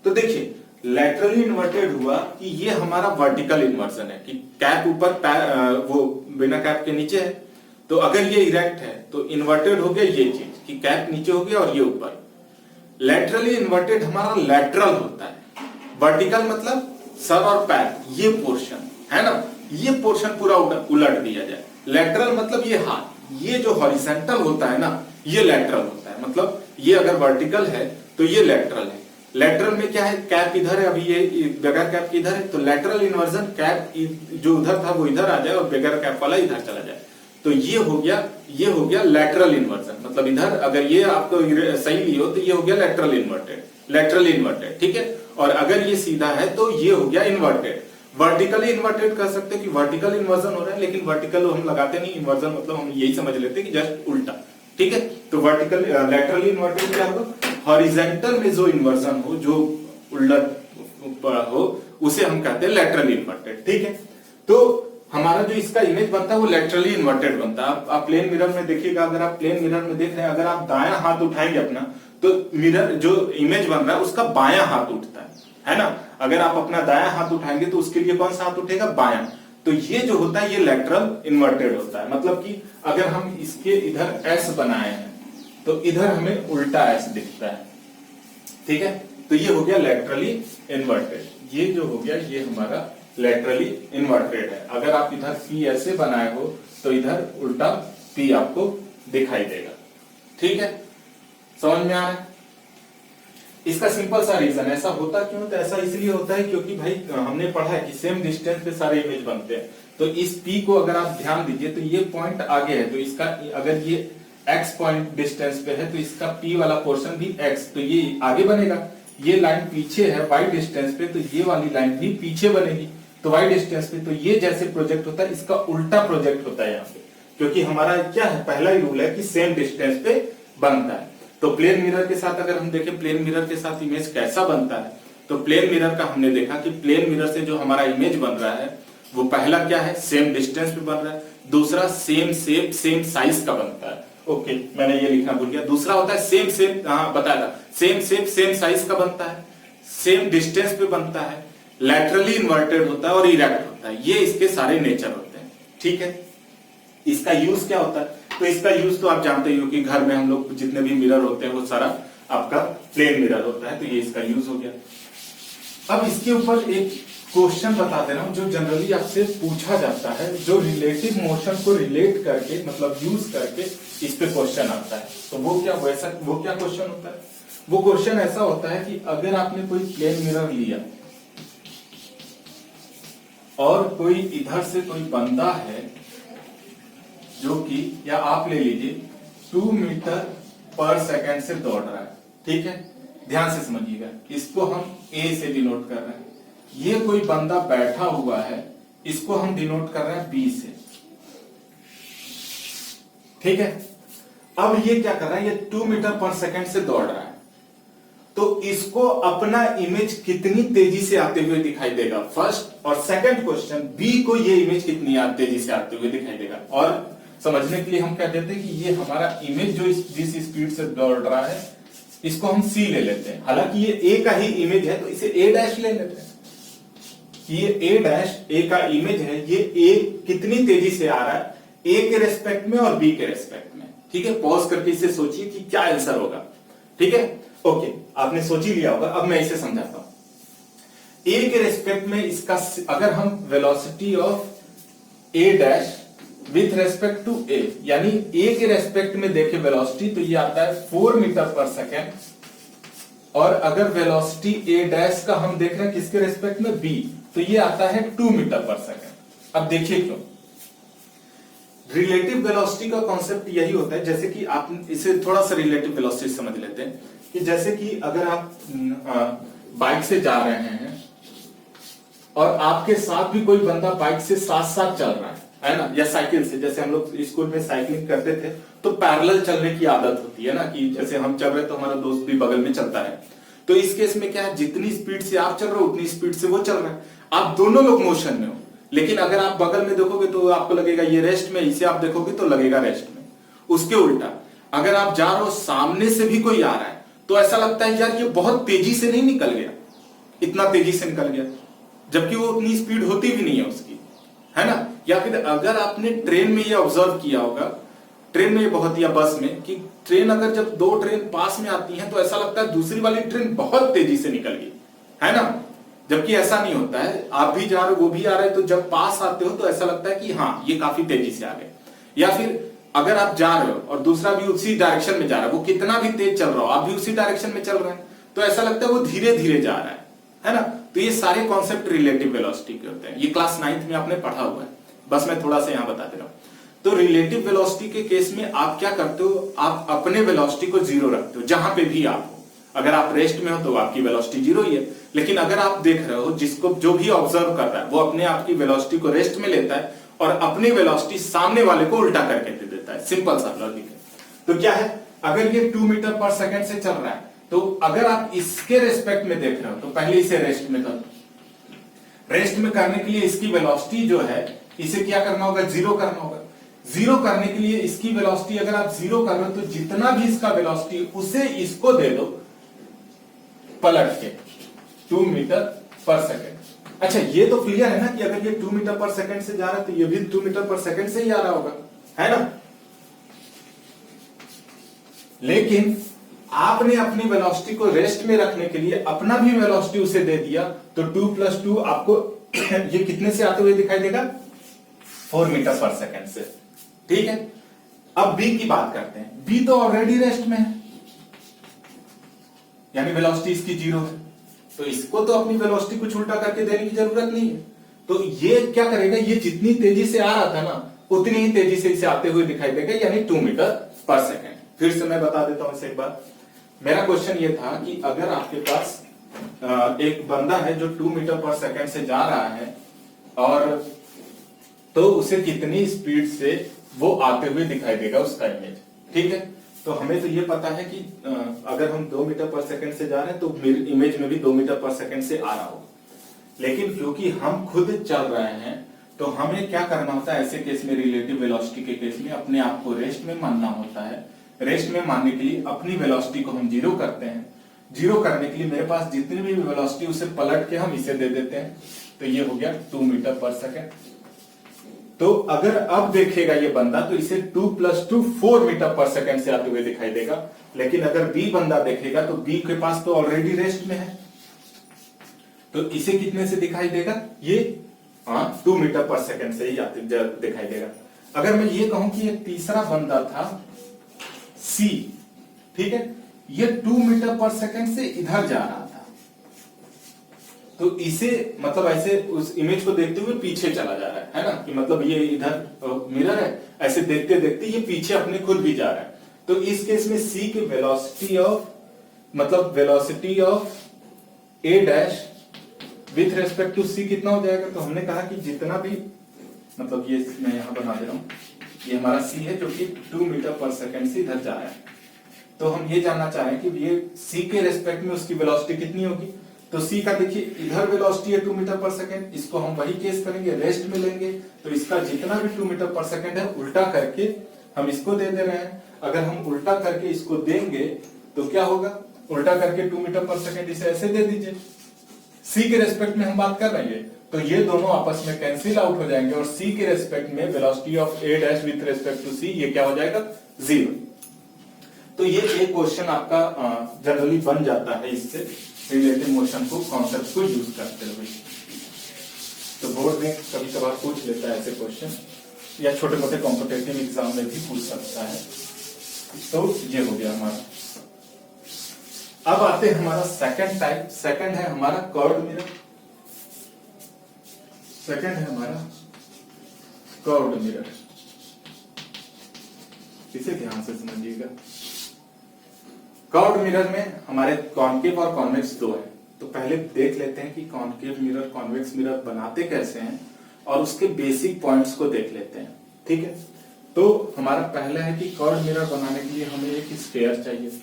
तो देखिए लैटरली इन्वर्टेड हुआ कि ये हमारा वर्टिकल इन्वर्जन है, कि कैप ऊपर वो बिना कैप के नीचे है। तो अगर ये इरेक्ट है तो इन्वर्टेड हो गया ये चीज, कि कैप नीचे हो गया और ये ऊपर। लैटरली इन्वर्टेड हमारा लैटरल होता है, वर्टिकल मतलब सर और पैर, ये पोर्शन है ना, ये पोर्शन पूरा उलट दिया जाए। लेटरल मतलब ये हाथ, ये जो हॉरिजेंटल होता है ना, ये लेटरल होता है। मतलब ये अगर वर्टिकल है तो ये लेटरल है। लेटरल में क्या है, कैप इधर है, अभी ये बगैर कैप के इधर है, तो लेटरल इन्वर्जन कैप जो उधर था वो इधर आ जाए और बगैर कैप वाला इधर चला जाए, तो ये हो गया लेटरल इन्वर्जन। मतलब इधर अगर ये आपको सही लियो तो ये हो गया लेटरल इन्वर्टेड, ठीक है। और अगर ये सीधा है तो ये हो गया इन्वर्टेड। वर्टिकली इन्वर्टेड कर सकते हैं कि वर्टिकल इन्वर्जन हो रहा है, लेकिन वर्टिकल हम लगाते नहीं, इन्वर्जन मतलब हम यही समझ लेते हैं कि जस्ट उल्टा, ठीक है। तो वर्टिकल लेटरली इन्वर्टेड क्या होगा, हॉरिजेंटल में जो इन्वर्जन हो, जो उलट हो, उसे हम कहते हैं लेटरल इन्वर्टेड, ठीक है। तो हमारा जो इसका इमेज बनता है वो लेटरली इन्वर्टेड बनता है। आप प्लेन मिरर में देखिएगा, अगर आप प्लेन मिरर में देख रहे हैं, अगर आप दायां हाथ उठाएंगे अपना, तो मिरर जो इमेज बन रहा है उसका बायां हाथ उठता है ना। अगर आप अपना दायां हाथ उठाएंगे तो उसके लिए कौन सा हाथ उठेगा, बायां। तो ये जो होता है ये लेटरल इन्वर्टेड होता है। मतलब कि अगर हम इसके इधर एस बनाए हैं तो इधर हमें उल्टा एस दिखता है, ठीक है। तो ये हो गया लेटरली इन्वर्टेड। ये जो हो गया ये हमारा लेटरली इन्वर्टेड है। अगर आप इधर पी ऐसे बनाए हो तो इधर उल्टा पी आपको दिखाई देगा, ठीक है। समझ में आ रहा है? इसका सिंपल सा रीजन, ऐसा होता क्यों, तो ऐसा इसलिए होता है क्योंकि भाई हमने पढ़ा है कि सेम डिस्टेंस पे सारे इमेज बनते हैं। तो इस पी को अगर आप ध्यान दीजिए तो ये पॉइंट आगे है, तो इसका अगर ये एक्स पॉइंट डिस्टेंस पे है तो इसका पी वाला पोर्शन भी एक्स, तो ये आगे बनेगा। ये लाइन पीछे है वाई डिस्टेंस पे, तो ये वाली लाइन भी पीछे बनेगी, तो वाई डिस्टेंस पे। तो ये जैसे प्रोजेक्ट होता है इसका उल्टा प्रोजेक्ट होता है यहाँ पे, क्योंकि हमारा क्या है, पहला ही रूल है कि सेम डिस्टेंस पे बनता है। तो प्लेन मिरर के साथ अगर हम देखें प्लेन मिरर के साथ इमेज कैसा बनता है, तो प्लेन मिरर का हमने देखा कि प्लेन मिरर से जो हमारा इमेज बन रहा है वो पहला क्या है, सेम डिस्टेंस पे बन रहा है। दूसरा सेम शेप सेम साइज का बनता है। ओके, मैंने ये लिखना भूल गया। दूसरा होता है सेम शेप, हाँ बताया था, सेम शेप सेम साइज का बनता है, सेम डिस्टेंस पे बनता है, लैटरली इन्वर्टेड होता है और इरेक्ट होता है। ये इसके सारे नेचर होते हैं, ठीक है। इसका यूज क्या होता है, तो इसका यूज तो आप जानते ही हो कि घर में हम लोग जितने भी मिरर होते हैं वो सारा आपका प्लेन मिरर होता है, तो ये इसका यूज हो गया। अब इसके ऊपर एक क्वेश्चन बता दे रहा हूं जो जनरली आपसे पूछा जाता है, जो रिलेटिव मोशन को रिलेट करके मतलब यूज करके इस पे क्वेश्चन आता है। तो वो क्या क्वेश्चन होता है, वो क्वेश्चन ऐसा होता है कि अगर आपने कोई प्लेन मिरर लिया और कोई इधर से कोई बंदा है जो कि, या आप ले लीजिए 2 मीटर पर सेकंड से दौड़ रहा है, ठीक है। ध्यान से समझिएगा, इसको हम ए से डिनोट कर रहे हैं। ये कोई बंदा बैठा हुआ है, इसको हम डिनोट कर रहे हैं बी से, ठीक है। अब ये क्या कर रहा है, ये 2 मीटर पर सेकंड से दौड़ रहा है, तो इसको अपना इमेज कितनी तेजी से आते हुए दिखाई देगा, फर्स्ट। और सेकंड क्वेश्चन, बी को ये इमेज कितनी तेजी से आते हुए दिखाई देगा। और समझने के लिए हम क्या देते हैं कि ये हमारा इमेज जो जिस स्पीड से दौड़ रहा है इसको हम सी ले लेते हैं। हालांकि ये ए का ही इमेज है तो इसे ए डैश ले लेते हैं कि ये ए डैश ए का इमेज है, ये ए कितनी तेजी से आ रहा है ए के रेस्पेक्ट में और बी के रेस्पेक्ट में, ठीक है। पॉज करके इसे सोचिए कि क्या आंसर होगा, ठीक है। ओके, आपने सोच ही लिया होगा। अब मैं इसे समझाता हूं। ए के रेस्पेक्ट में इसका अगर हम velocity of A dash with respect to A, यानी ए के रेस्पेक्ट में देखें वेलोसिटी, तो ये आता है 4 मीटर पर सेकेंड। और अगर वेलोसिटी ए डैश का हम देख रहे हैं किसके रेस्पेक्ट में, बी, तो ये आता है 2 मीटर पर सेकेंड। अब देखिए क्यों। रिलेटिव वेलोसिटी का कॉन्सेप्ट यही होता है, जैसे कि आप इसे थोड़ा सा रिलेटिव वेलोसिटी समझ लेते हैं कि जैसे कि अगर आप बाइक से जा रहे हैं और आपके साथ भी कोई बंदा बाइक से साथ साथ चल रहा है ना, या साइकिल से, जैसे हम लोग स्कूल में साइकिलिंग करते थे तो पैरेलल चलने की आदत होती है ना, कि जैसे हम चल रहे तो हमारा दोस्त भी बगल में चलता है। तो इस केस में क्या है, जितनी स्पीड से आप चल रहे हो उतनी स्पीड से वो चल रहा है, आप दोनों लोग मोशन में हो। लेकिन अगर आप बगल में देखोगे तो आपको लगेगा ये रेस्ट में, इसे आप देखोगे तो लगेगा रेस्ट में। उसके उल्टा अगर आप जा रहे हो सामने से भी कोई आ रहा है तो ऐसा लगता है यार ये बहुत तेजी से नहीं निकल गया, इतना तेजी से निकल गया, जबकि वो उतनी स्पीड होती भी नहीं है उसकी, है ना। या फिर अगर आपने ट्रेन में ये ऑब्जर्व किया होगा, ट्रेन में बहुत, या बस में, कि ट्रेन अगर जब 2 ट्रेन पास में आती हैं तो ऐसा लगता है दूसरी वाली ट्रेन बहुत तेजी से निकल गई, है ना। जबकि ऐसा नहीं होता है, आप भी जा रहे हो वो भी आ रहे हैं, तो जब पास आते हो तो ऐसा लगता है कि हाँ ये काफी तेजी से आ गए। या फिर अगर आप जा रहे हो और दूसरा भी उसी डायरेक्शन में जा रहा है, वो कितना भी तेज चल रहा हो, आप भी उसी डायरेक्शन में चल रहे हैं, तो ऐसा लगता है वो धीरे धीरे जा रहा है ना। तो ये सारे कॉन्सेप्ट रिलेटिव वेलोसिटी के होते हैं, ये क्लास 9th में आपने पढ़ा हुआ है, बस मैं थोड़ा सा यहाँ बता दे रहा हूँ। तो रिलेटिव वेलोसिटी के केस में आप क्या करते हो, आप अपने वेलोसिटी को जीरो रखते हो जहां पे भी आप हो। अगर आप रेस्ट में हो तो आपकी वेलोसिटी जीरो ही है, लेकिन अगर आप देख रहे हो, जिसको जो भी ऑब्जर्व कर रहा है वो अपने आप की वेलोसिटी को रेस्ट में लेता है और अपनी वेलोसिटी सामने वाले को उल्टा करके दे देता है। सिंपल सा लॉजिक है। तो क्या है, अगर ये 2 मीटर पर सेकंड से चल रहा है, तो अगर आप इसके रेस्पेक्ट में देख रहे हो तो पहले इसे रेस्ट में कर। रेस्ट में करने के लिए इसकी वेलोसिटी जो है, इसे क्या करना होगा, जीरो करना होगा। जीरो करने के लिए इसकी वेलोसिटी अगर आप जीरो कर रहे हो तो जितना भी इसका वेलोसिटी उसे इसको दे दो पलट के 2 मीटर पर सेकंड। अच्छा ये तो क्लियर है ना कि अगर ये 2 मीटर पर सेकंड से जा रहा है तो ये भी 2 मीटर पर सेकंड से ही आ रहा होगा, है ना। लेकिन आपने अपनी वेलोसिटी को रेस्ट में रखने के लिए अपना भी वेलोसिटी उसे दे दिया, तो 2 + 2 आपको ये कितने से आते हुए दिखाई देगा, 4 मीटर पर सेकंड से। ठीक है, अब बी की बात करते हैं। बी तो ऑलरेडी रेस्ट में है, यानी वेलोसिटी इसकी जीरो है, तो इसको तो अपनी वेलोसिटी कुछ उल्टा करके देने की जरूरत नहीं है। तो ये क्या करेगा, ये जितनी तेजी से आ रहा था ना उतनी ही तेजी से इसे आते हुए दिखाई देगा, यानी 2 मीटर पर सेकंड। फिर से मैं बता देता हूं इसे एक बार। मेरा क्वेश्चन ये था कि अगर आपके पास एक बंदा है जो 2 मीटर पर सेकंड से जा रहा है, और तो उसे कितनी स्पीड से वो आते हुए दिखाई देगा उसका इमेज। ठीक है, तो हमें तो ये पता है कि अगर हम 2 मीटर पर सेकंड से जा रहे हैं तो इमेज में भी 2 मीटर पर सेकंड से आ रहा होगा। लेकिन क्योंकि हम खुद चल रहे हैं तो हमें क्या करना होता है, ऐसे केस में, रिलेटिव वेलोसिटी के केस में अपने आप को रेस्ट में मानना होता है। रेस्ट में मानने के लिए अपनी वेलोसिटी को हम जीरो करते हैं। जीरो करने के लिए मेरे पास जितनी भी वेलोसिटी उसे पलट के हम इसे दे देते हैं, तो ये हो गया 2 मीटर पर सेकंड। तो अगर अब देखेगा ये बंदा तो इसे 2 + 2 4 मीटर पर सेकंड से आते हुए दिखाई देगा। लेकिन अगर बी बंदा देखेगा तो बी के पास तो ऑलरेडी रेस्ट में है, तो इसे कितने से दिखाई देगा, ये 2 मीटर पर सेकंड से ही आते दिखाई देगा। अगर मैं ये कहूं कि एक तीसरा बंदा था सी, ठीक है, ये 2 मीटर पर सेकंड से इधर जा रहा था, तो इसे मतलब ऐसे उस इमेज को देखते हुए पीछे चला जा रहा है ना, कि मतलब ये इधर मिरर है, ऐसे देखते देखते ये पीछे अपने खुद भी जा रहा है। तो इस केस में सी की वेलोसिटी ऑफ, मतलब velocity of A dash with respect to C कितना हो जाएगा, तो हमने कहा कि जितना भी, मतलब ये मैं यहां बना दे रहा हूं, ये हमारा सी है जो कि 2 मीटर पर सेकंड से इधर जा रहा है। तो हम ये जानना चाह रहे हैं कि ये सी के रेस्पेक्ट में उसकी वेलोसिटी कितनी होगी। तो सी का देखिए इधर वेलोसिटी है 2 मीटर पर सेकंड, इसको हम वही केस करेंगे, रेस्ट में लेंगे, तो इसका जितना भी 2 मीटर पर सेकंड है उल्टा करके हम इसको दे दे रहे हैं। अगर हम उल्टा करके इसको देंगे तो क्या होगा, उल्टा करके 2 मीटर पर सेकंड इसे ऐसे दे दीजिए, सी के रेस्पेक्ट में हम बात कर रहे हैं, तो ये दोनों आपस में कैंसिल आउट हो जाएंगे और सी के रेस्पेक्ट में velocity of A dash with respect to C ये क्या हो जाएगा, 0। तो ये एक क्वेश्चन आपका जनरली बन जाता है इससे, रिलेटिव मोशन को, कॉन्सेप्ट को यूज करते हुए। तो बोर्ड में कभी कभार पूछ लेता है ऐसे क्वेश्चन, या छोटे मोटे कॉम्पिटिटिव एग्जाम में भी पूछ सकता है। तो ये हो गया हमारा। अब आते हैं हमारा सेकंड टाइप। सेकंड है हमारा कर्व्ड मिरर। सेकंड है हमारा कर्व्ड मिरर, इसे ध्यान से समझिएगा। कर्व्ड मिरर में हमारे कॉन्केव और कॉन्वेक्स दो है। तो पहले देख लेते हैं कि कॉन्केव मिरर, कॉन्वेक्स मिरर बनाते कैसे हैं और उसके बेसिक पॉइंट्स को देख लेते हैं। ठीक है, तो हमारा पहला है कि कर्व्ड मिरर बनाने के लिए हमें एक स्फीयर चाहिए।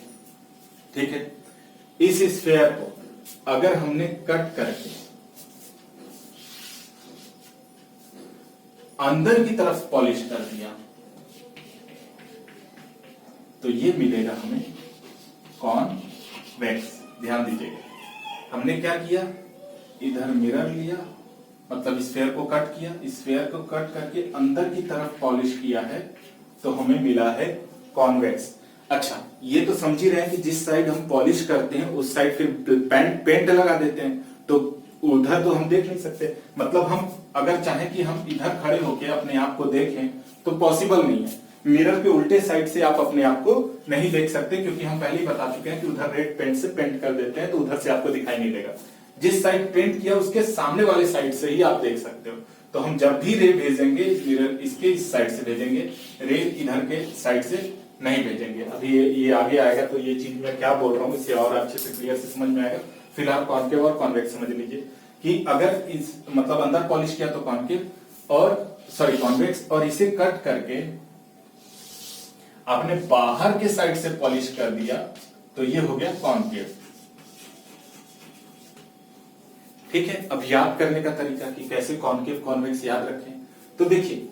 ठीक है, इस स्फीयर को अगर हमने कट करके अंदर की तरफ पॉलिश कर दिया तो ये मिलेगा हमें कॉन्वेक्स। ध्यान दीजिएगा, हमने क्या किया, इधर मिरर लिया, मतलब स्फीयर को कट किया, स्फीयर को कट करके अंदर की तरफ पॉलिश किया है, तो हमें मिला है कॉन्वेक्स। अच्छा, ये तो समझ ही रहे हैं कि जिस साइड हम पॉलिश करते हैं उस साइड फिर पेंट लगा देते हैं, तो उधर तो हम देख नहीं सकते, मतलब हम अगर चाहें कि हम इधर खड़े होकर अपने आप को देखें तो पॉसिबल नहीं है। मिरर के उल्टे साइड से आप अपने आप को नहीं देख सकते, क्योंकि हम पहले ही बता चुके हैं कि उधर रेड पेंट से पेंट कर देते हैं तो उधर से आपको दिखाई नहीं देगा। जिस साइड पेंट किया उसके सामने वाले साइड से ही आप देख सकते हो। तो हम जब भी रे भेजेंगे मिरर इसके इस साइड से भेजेंगे, रे इधर के साइड से नहीं भेजेंगे। अभी ये आगे आएगा तो ये चीज मैं क्या बोल रहा हूँ इसे और अच्छे से क्लियर से समझ में आएगा। फिलहाल कॉन्केव और कॉन्वेक्स समझ लीजिए कि अगर इस मतलब अंदर पॉलिश किया तो कॉन्केव और सॉरी कॉन्वेक्स, और इसे कट करके आपने बाहर के साइड से पॉलिश कर दिया तो ये हो गया कॉन्केव। ठीक है, अब याद करने का तरीका कि कैसे कॉन्केव कॉन्वेक्स याद रखें। तो देखिए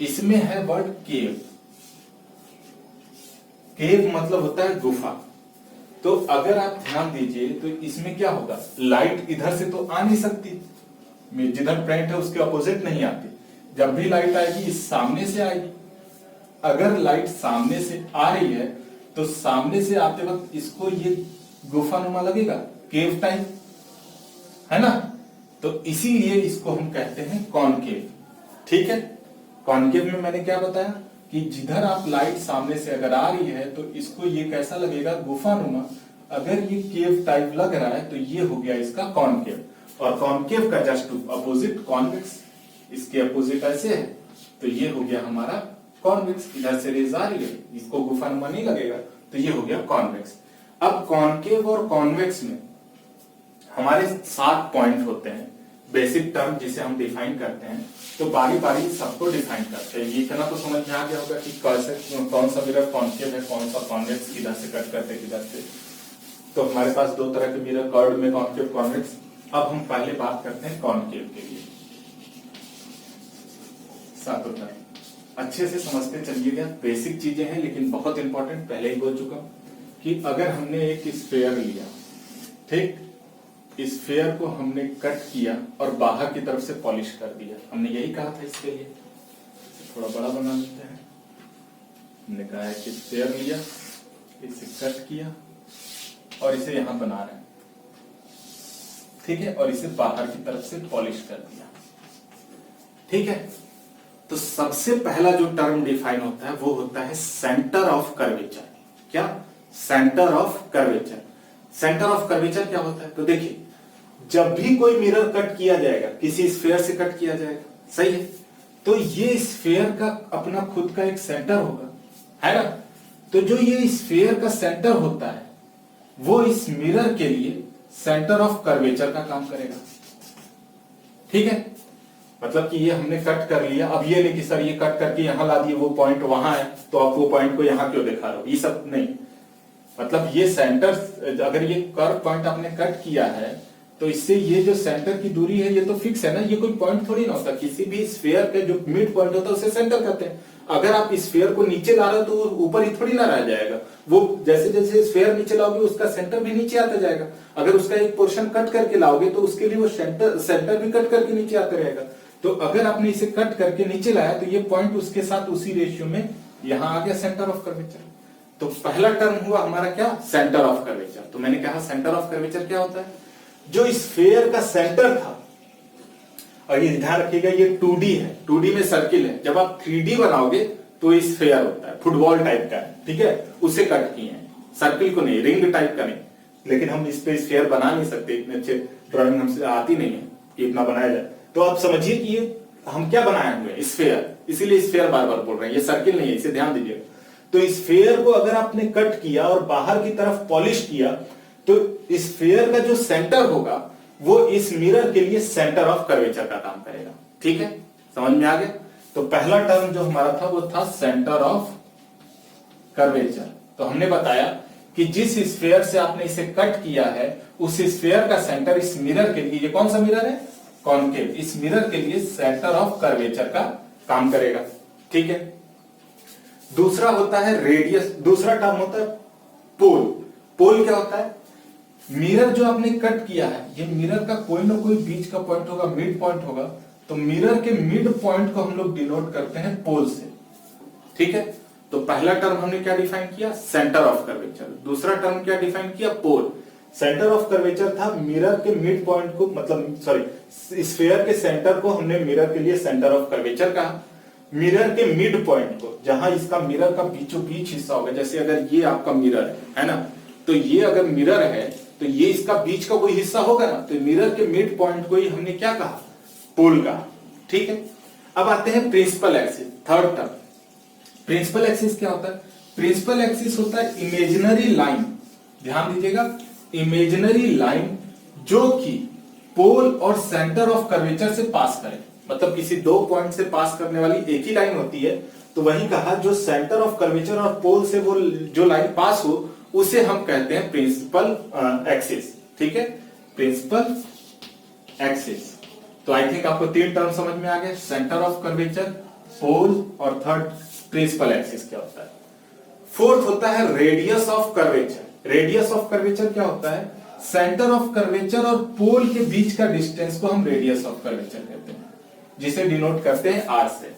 इसमें है वर्ड केव। केव मतलब होता है गुफा। तो अगर आप ध्यान दीजिए तो इसमें क्या होगा, लाइट इधर से तो आ नहीं सकती, जिधर पेंट है उसके अपोजिट नहीं आती। जब भी लाइट आएगी इस सामने से आएगी। अगर लाइट सामने से आ रही है तो सामने से आते वक्त इसको ये गुफानुमा लगेगा, केव टाइप, है ना। तो इसीलिए इसको हम कहते हैं कॉनकेव। ठीक है, कॉनकेव में मैंने क्या बताया कि जिधर आप लाइट सामने से अगर आ रही है तो इसको ये कैसा लगेगा, गुफानुमा। अगर ये केव टाइप लग रहा है तो ये हो गया इसका कॉनकेव। और कॉनकेव का जस्ट अपोजिट कॉन्वेक्स, इसके अपोजिट ऐसे है तो ये हो गया हमारा कॉन्वेक्स। इधर से रेज आ रही है, इसको गुफानुमा नहीं लगेगा तो ये हो गया कॉन्वेक्स। अब कॉनकेव और कॉन्वेक्स में हमारे 7 पॉइंट होते हैं, बेसिक टर्म जिसे हम डिफाइन करते हैं। तो बारी बारी सबको डिफाइन करते हैं। ये इतना तो समझ में आ गया होगा कि कैसे कौन सा मिरर कॉनकेव है, कौन सा कॉन्वेक्स, किधर से कट करते हैं किधर से। तो हमारे पास 2 तरह के मिरर, कर्व में कॉनकेव कॉन्वेक्स। अब हम पहले बात करते हैं कॉनकेव के लिए। 7 टर्म अच्छे से समझते चलिएगा, बेसिक चीजें हैं लेकिन बहुत इंपॉर्टेंट। पहले ही बोल चुका हूं कि अगर हमने एक स्फेयर लिया, ठीक, स्फेयर को हमने कट किया और बाहर की तरफ से पॉलिश कर दिया। हमने यही कहा था इसके लिए, थोड़ा बड़ा बना लेते हैं। हमने कहा है कि स्फेयर लिया, इसे कट किया और इसे यहां बना रहे हैं, ठीक है, और इसे बाहर की तरफ से पॉलिश कर दिया। ठीक है, तो सबसे पहला जो टर्म डिफाइन होता है वो होता है सेंटर ऑफ कर्वेचर। क्या? Centre of curvature. Centre of curvature क्या होता है? तो देखिए जब भी कोई मिरर कट किया जाएगा, किसी स्फेयर से कट किया जाएगा, सही है, तो ये स्फेयर का अपना खुद का एक सेंटर होगा, है ना। तो जो ये स्फेयर का सेंटर होता है वो इस मिरर के लिए सेंटर ऑफ कर्वेचर का काम करेगा। ठीक है, मतलब कि ये हमने कट कर लिया, अब ये लेकिन सर ये कट करके यहां ला दिए, वो पॉइंट वहां है तो आप वो पॉइंट को यहां क्यों दिखा रहे हो, ये सब नहीं। मतलब ये सेंटर, अगर ये कर्व पॉइंट आपने कट किया है तो इससे ये जो सेंटर की दूरी है ये तो फिक्स है ना, ये कोई पॉइंट थोड़ी ना होता। किसी भी स्फीयर के जो मिड पॉइंट होता है उसे सेंटर कहते हैं। अगर आप स्फीयर को नीचे ला रहे हो तो ऊपर ही थोड़ी ना रह जाएगा, वो जैसे जैसे स्फीयर नीचे लाओगे उसका सेंटर भी नीचे आता जाएगा। अगर उसका एक पोर्शन कट करके लाओगे तो उसके लिए वो सेंटर भी कट करके नीचे आता रहेगा। तो अगर आपने इसे कट करके नीचे लाया तो ये पॉइंट उसके साथ उसी रेशियो में यहां आ गया सेंटर ऑफ कर्वेचर। तो पहला टर्म हुआ हमारा क्या, सेंटर ऑफ कर्वेचर। तो मैंने कहा सेंटर ऑफ कर्वेचर क्या होता है, जो स्फीयर का सेंटर था, और ये ध्यान रखिएगा ये 2D है, 2D में सर्किल है। जब आप 3D बनाओगे तो स्फीयर होता है, फुटबॉल टाइप का है, ठीक है, उसे कट किए हैं, सर्किल को नहीं, रिंग टाइप का नहीं। लेकिन हम इस पे स्फीयर बना नहीं सकते, इतने अच्छे ड्राइंग हमसे आती नहीं है कि इतना बनाया जाए। तो आप समझिए कि ये हम क्या बनाए हुए हैं, स्फीयर, इसीलिए स्फीयर बार बार बोल रहे हैं, ये सर्किल नहीं है, इसे ध्यान दीजिएगा। तो स्फीयर को अगर आपने कट किया और बाहर की तरफ पॉलिश किया तो स्फीयर का जो सेंटर होगा वो इस मिरर के लिए सेंटर ऑफ कर्वेचर का काम करेगा। ठीक है, समझ में आ गया। तो पहला टर्म जो हमारा था वो था सेंटर ऑफ कर्वेचर। तो हमने बताया कि जिस स्फीयर से आपने इसे कट किया है उस स्फीयर का सेंटर इस मिरर के लिए, ये कौन सा मिरर है, कॉनकेव, इस मिरर के लिए सेंटर ऑफ कर्वेचर का काम करेगा। ठीक है, दूसरा होता है रेडियस, दूसरा टर्म होता है पोल। पोल क्या होता है, मिरर जो आपने कट किया है, ये मिरर का कोई ना कोई बीच का पॉइंट होगा, मिड पॉइंट होगा, तो मिरर के मिड पॉइंट को हम लोग डिनोट करते हैं पोल से। ठीक है, तो पहला टर्म हमने क्या डिफाइन किया, सेंटर ऑफ कर्वेचर। दूसरा टर्म क्या डिफाइन किया, पोल। सेंटर ऑफ कर्वेचर था मिरर के मिड पॉइंट को, मतलब सॉरी स्फीयर के सेंटर को हमने मिरर के लिए सेंटर ऑफ कर्वेचर कहा। मिरर के मिड पॉइंट को, जहां इसका मिरर का बीचों बीच हिस्सा होगा, जैसे अगर ये आपका मिरर है ना, तो ये अगर मिरर है तो ये इसका बीच का कोई हिस्सा होगा ना, तो मिरर के मिड पॉइंट को ही हमने क्या कहा, पोल कहा। ठीक है, अब आते हैं principal axis, third term. Principal axis क्या होता है? प्रिंसिपल एक्सिस होता है इमेजिनरी लाइन, ध्यान दीजिएगा, इमेजिनरी लाइन जो कि पोल और सेंटर ऑफ कर्वेचर से पास करे, मतलब किसी दो पॉइंट से पास करने वाली एक ही लाइन होती है, तो वही कहा जो सेंटर ऑफ कर्वेचर और पोल से वो जो लाइन पास हो उसे हम कहते हैं प्रिंसिपल एक्सिस। ठीक है, प्रिंसिपल एक्सिस। तो आई थिंक आपको तीन टर्म समझ में आ गए, सेंटर ऑफ कर्वेचर, पोल और थर्ड प्रिंसिपल एक्सिस क्या होता है। फोर्थ होता है radius of curvature. Radius of curvature क्या होता है? सेंटर ऑफ कर्वेचर और पोल के बीच का डिस्टेंस को हम रेडियस ऑफ कर्वेचर कहते हैं, जिसे डिनोट करते हैं आर से।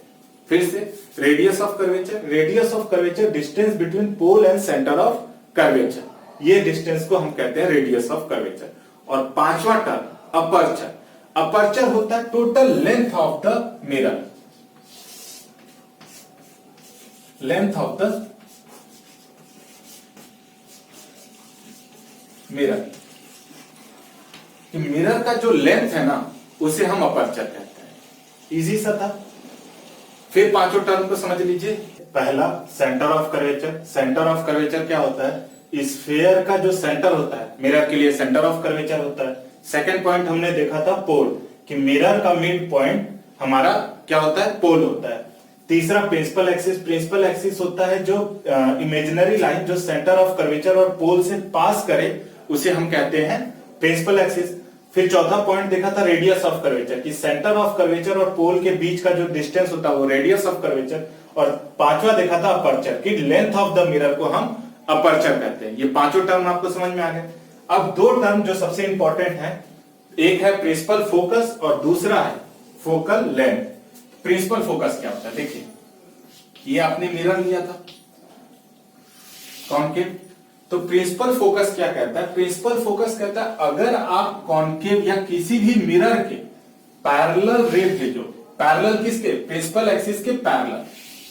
फिर से radius of curvature, radius of curvature distance between pole and centre of curvature, ये डिस्टेंस को हम कहते हैं रेडियस ऑफ कर्वेचर। और पांचवा टर्म अपर्चर। अपर्चर होता है total length of the mirror, length of the mirror. Mirror का जो लेंथ है ना उसे हम अपर्चर कहते हैं। इजी सा था। फिर पांचों टर्म को समझ लीजिए। पहला centre of curvature. Centre of curvature क्या होता है? स्फीयर का जो सेंटर होता है, मिरर के लिए सेंटर ऑफ कर्वेचर होता है। सेकंड पॉइंट हमने देखा था पोल, कि मिरर का मिड पॉइंट हमारा क्या होता है? पोल होता है। तीसरा प्रिंसिपल एक्सिस। प्रिंसिपल एक्सिस होता है जो इमेजिनरी लाइन जो सेंटर ऑफ कर्वेचर और पोल से पास करे उसे हम कहते हैं प्रिंसिपल एक्सिस। फिर चौथा पॉइंट देखा था रेडियस ऑफ कर्वेचर, कि सेंटर ऑफ कर्वेचर और पोल के बीच का जो डिस्टेंस होता है वो रेडियस ऑफ कर्वेचर। और पांचवा देखा था अपर्चर, कि लेंथ ऑफ द मिरर को हम अपर्चर कहते हैं। ये पांचों टर्म आपको समझ में आ गए। अब दो टर्म जो सबसे इंपॉर्टेंट है, एक है प्रिंसिपल फोकस और दूसरा है फोकल लेंथ। प्रिंसिपल फोकस क्या होता है? देखिए, ये आपने मिरर लिया था कॉन्केव, तो प्रिंसिपल फोकस क्या कहता है? प्रिंसिपल फोकस कहता है अगर आप कॉन्केव या किसी भी मिरर के पैरेलल रे भेजो, पैरेलल किसके? प्रिंसिपल एक्सिस के पैरेलल।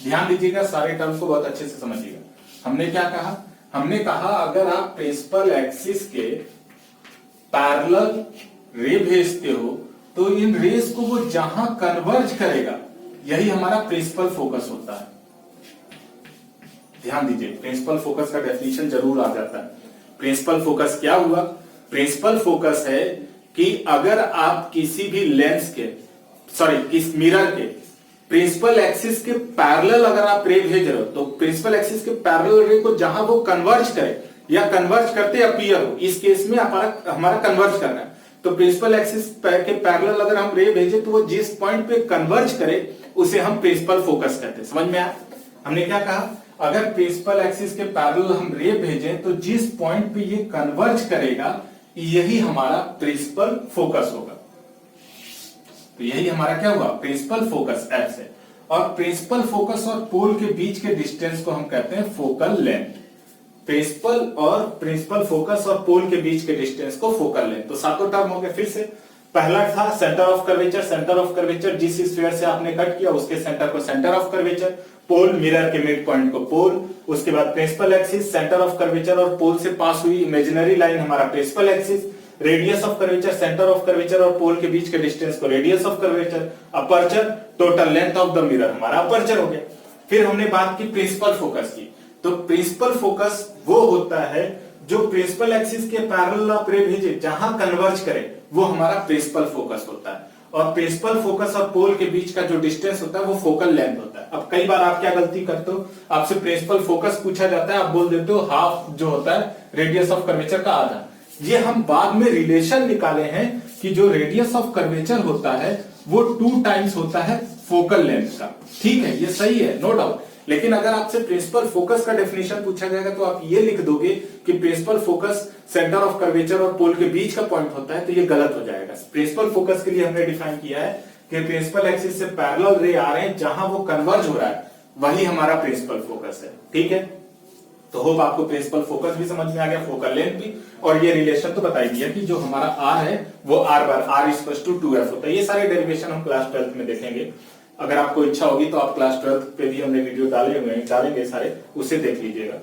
ध्यान दीजिएगा, सारे टर्म्स को बहुत अच्छे से समझिएगा। हमने क्या कहा? हमने कहा अगर आप प्रिंसिपल एक्सिस के पैरेलल रे भेजते हो तो इन रेस को वो जहां कन्वर्ज करेगा, यही हमारा प्रिंसिपल फोकस होता है। ध्यान दीजिए, प्रिंसिपल फोकस का डेफिनेशन जरूर आ जाता है। प्रिंसिपल फोकस क्या हुआ? प्रिंसिपल फोकस है कि अगर आप किसी भी लेंस के, किस मिरर के प्रिंसिपल एक्सिस के पैरेलल अगर आप रे भेज रहे हो, तो प्रिंसिपल एक्सिस के पैरेलल रे को जहां वो कन्वर्ज करे या कन्वर्ज करते अपीयर हो, इस केस में हमारा कन्वर्ज करना है, तो प्रिंसिपल एक्सिस के पैरेलल अगर हम रे भेजे तो वो जिस पॉइंट पे कन्वर्ज करे उसे हम प्रिंसिपल फोकस कहते हैं। समझ में आया? हमने क्या कहा? अगर प्रिंसिपल एक्सिस के पैरेलल हम रे भेजें तो जिस पॉइंट पे ये कन्वर्ज करेगा यही हमारा प्रिंसिपल फोकस होगा। तो यही हमारा क्या हुआ? प्रिंसिपल फोकस एफ से। और प्रिंसिपल फोकस और पोल के बीच के डिस्टेंस को हम कहते हैं फोकल लेंथ। प्रिंसिपल फोकस और पोल के बीच के डिस्टेंस को फोकल लेंथ। तो सातों टर्म हो गए। फिर से पहला था centre of curvature. Centre of curvature जिस स्फीयर से आपने कट किया उसके सेंटर को centre of curvature, pole mirror के मिड पॉइंट को पोल। उसके बाद principal axis, centre of curvature और पोल से पास हुई इमेजिनरी लाइन हमारा principal axis. Radius of curvature, centre of curvature और पोल के बीच के डिस्टेंस को radius of curvature. Aperture, total length of the mirror हमारा अपर्चर हो गया। फिर हमने बात की प्रिंसिपल फोकस की। तो प्रिंसिपल फोकस वो होता है जो प्रिंसिपल एक्सिस के पैरेलल आप रे भेजे जहां कन्वर्ज करे, वो हमारा प्रिंसिपल फोकस होता है। और प्रिंसिपल फोकस और पोल के बीच का जो डिस्टेंस होता है वो फोकल लेंथ होता है। अब कई बार आप क्या गलती करते हो, आपसे प्रिंसिपल फोकस पूछा जाता है, आप बोल देते हो हाफ जो होता है रेडियस ऑफ कर्वेचर का आधा। ये हम बाद में रिलेशन निकाले हैं कि जो रेडियस ऑफ कर्वेचर होता है वो 2 टाइम्स होता है फोकल लेंथ का। ठीक है, ये सही है, नो डाउट। लेकिन अगर आपसे प्रिंसिपल फोकस का डेफिनेशन पूछा जाएगा तो आप ये लिख दोगे कि principal focus centre of curvature और पोल के बीच का पॉइंट होता है, तो ये गलत हो जाएगा। प्रिंसिपल फोकस के लिए हमने डिफाइन किया है कि प्रिंसिपल एक्सिस से पैरेलल रे आ रहे हैं, जहां वो कन्वर्ज हो रहा है वही हमारा प्रिंसिपल फोकस है। ठीक है, तो होप आपको प्रिंसिपल फोकस भी समझ में आ गया, फोकल लेंथ भी, और ये रिलेशन तो बता ही दिया कि जो हमारा आर है वो R bar R equal to 2f होता है। ये सारे डेरिवेशन हम क्लास 12th में देखेंगे। अगर आपको इच्छा होगी तो आप क्लास 12th पे भी हमने वीडियो डालेंगे सारे, उसे देख लीजिएगा।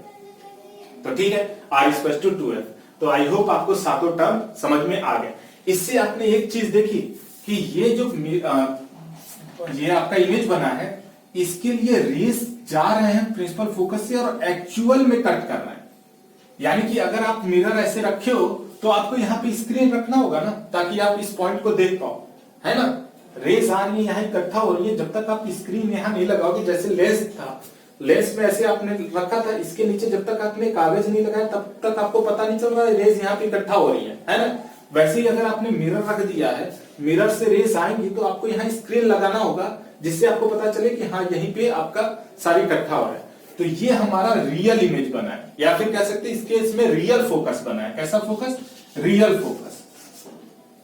तो ठीक है, आर इक्वल टू 2f। तो आई होप आपको सातों टर्म समझ में आ गए। इससे आपने एक चीज देखी कि ये जो ये आपका इमेज बना है, इसके लिए रेस जा रहे हैं प्रिंसिपल फोकस से और एक्चुअल में कट कर रहे हैं। यानी कि अगर आप मिरर ऐसे रखे हो तो आपको यहाँ पे स्क्रीन रखना होगा ना, ताकि आप इस पॉइंट को देख पाओ, है ना। रेस आ रही है, यहाँ इकट्ठा हो रही है, जब तक आप स्क्रीन यहाँ नहीं लगाओगे, जैसे लेंस था, लेंस में ऐसे आपने रखा था, इसके नीचे जब तक आपने कागज नहीं लगाया तब तक आपको पता नहीं चल रहा है रेस यहाँ पे इकट्ठा हो रही है ना। वैसे ही अगर आपने मिरर रख दिया है, मिरर से रेस आएंगी तो आपको यहाँ स्क्रीन लगाना होगा, जिससे आपको पता चले कि हाँ यहीं पे आपका सारी इकट्ठा हो रहा है। तो ये हमारा रियल इमेज बना है, या फिर कह सकते हैं इस केस में रियल फोकस बना है। कैसा फोकस? Real focus.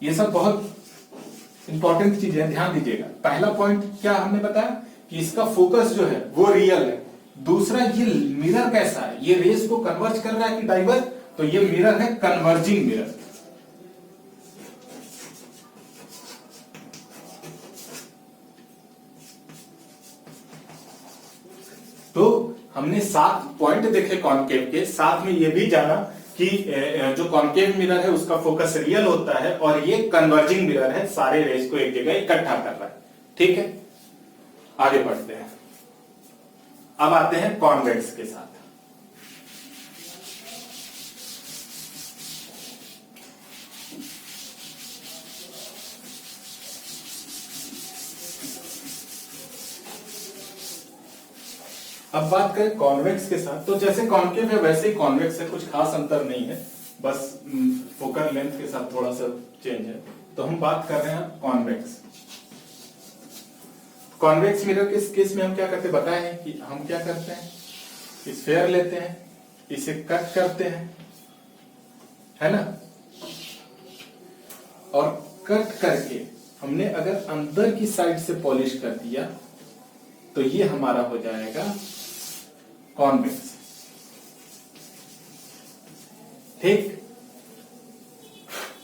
ये सब बहुत इंपॉर्टेंट चीज है, ध्यान दीजिएगा। पहला पॉइंट क्या हमने बताया कि इसका फोकस जो है वो रियल है। दूसरा, ये मिरर कैसा है, ये रेस को कन्वर्ज कर रहा है कि डाइवर्ज, तो ये मिरर है कन्वर्जिंग मिरर। तो हमने 7 पॉइंट देखे कॉनकेव के, साथ में ये भी जाना कि जो कॉनकेव मिरर है उसका फोकस रियल होता है और ये कन्वर्जिंग मिरर है, सारे रेस को एक जगह इकट्ठा कर रहा है। ठीक है, आगे बढ़ते हैं। अब आते हैं कॉन्वेक्स के साथ। अब बात करें कॉन्वेक्स के साथ, तो जैसे कॉन्केव है वैसे ही कॉन्वेक्स है, कुछ खास अंतर नहीं है, बस फोकल लेंथ के साथ थोड़ा सा चेंज है। तो हम बात कर रहे हैं कॉन्वेक्स। कॉन्वेक्स मिरर के केस में हम क्या करते बताए हैं कि हम क्या करते हैं, स्फेयर लेते हैं, इसे कट करते हैं, है ना, और कट करके हमने अगर अंदर की साइड से पॉलिश कर दिया तो ये हमारा हो जाएगा कॉन्वेक्स। ठीक,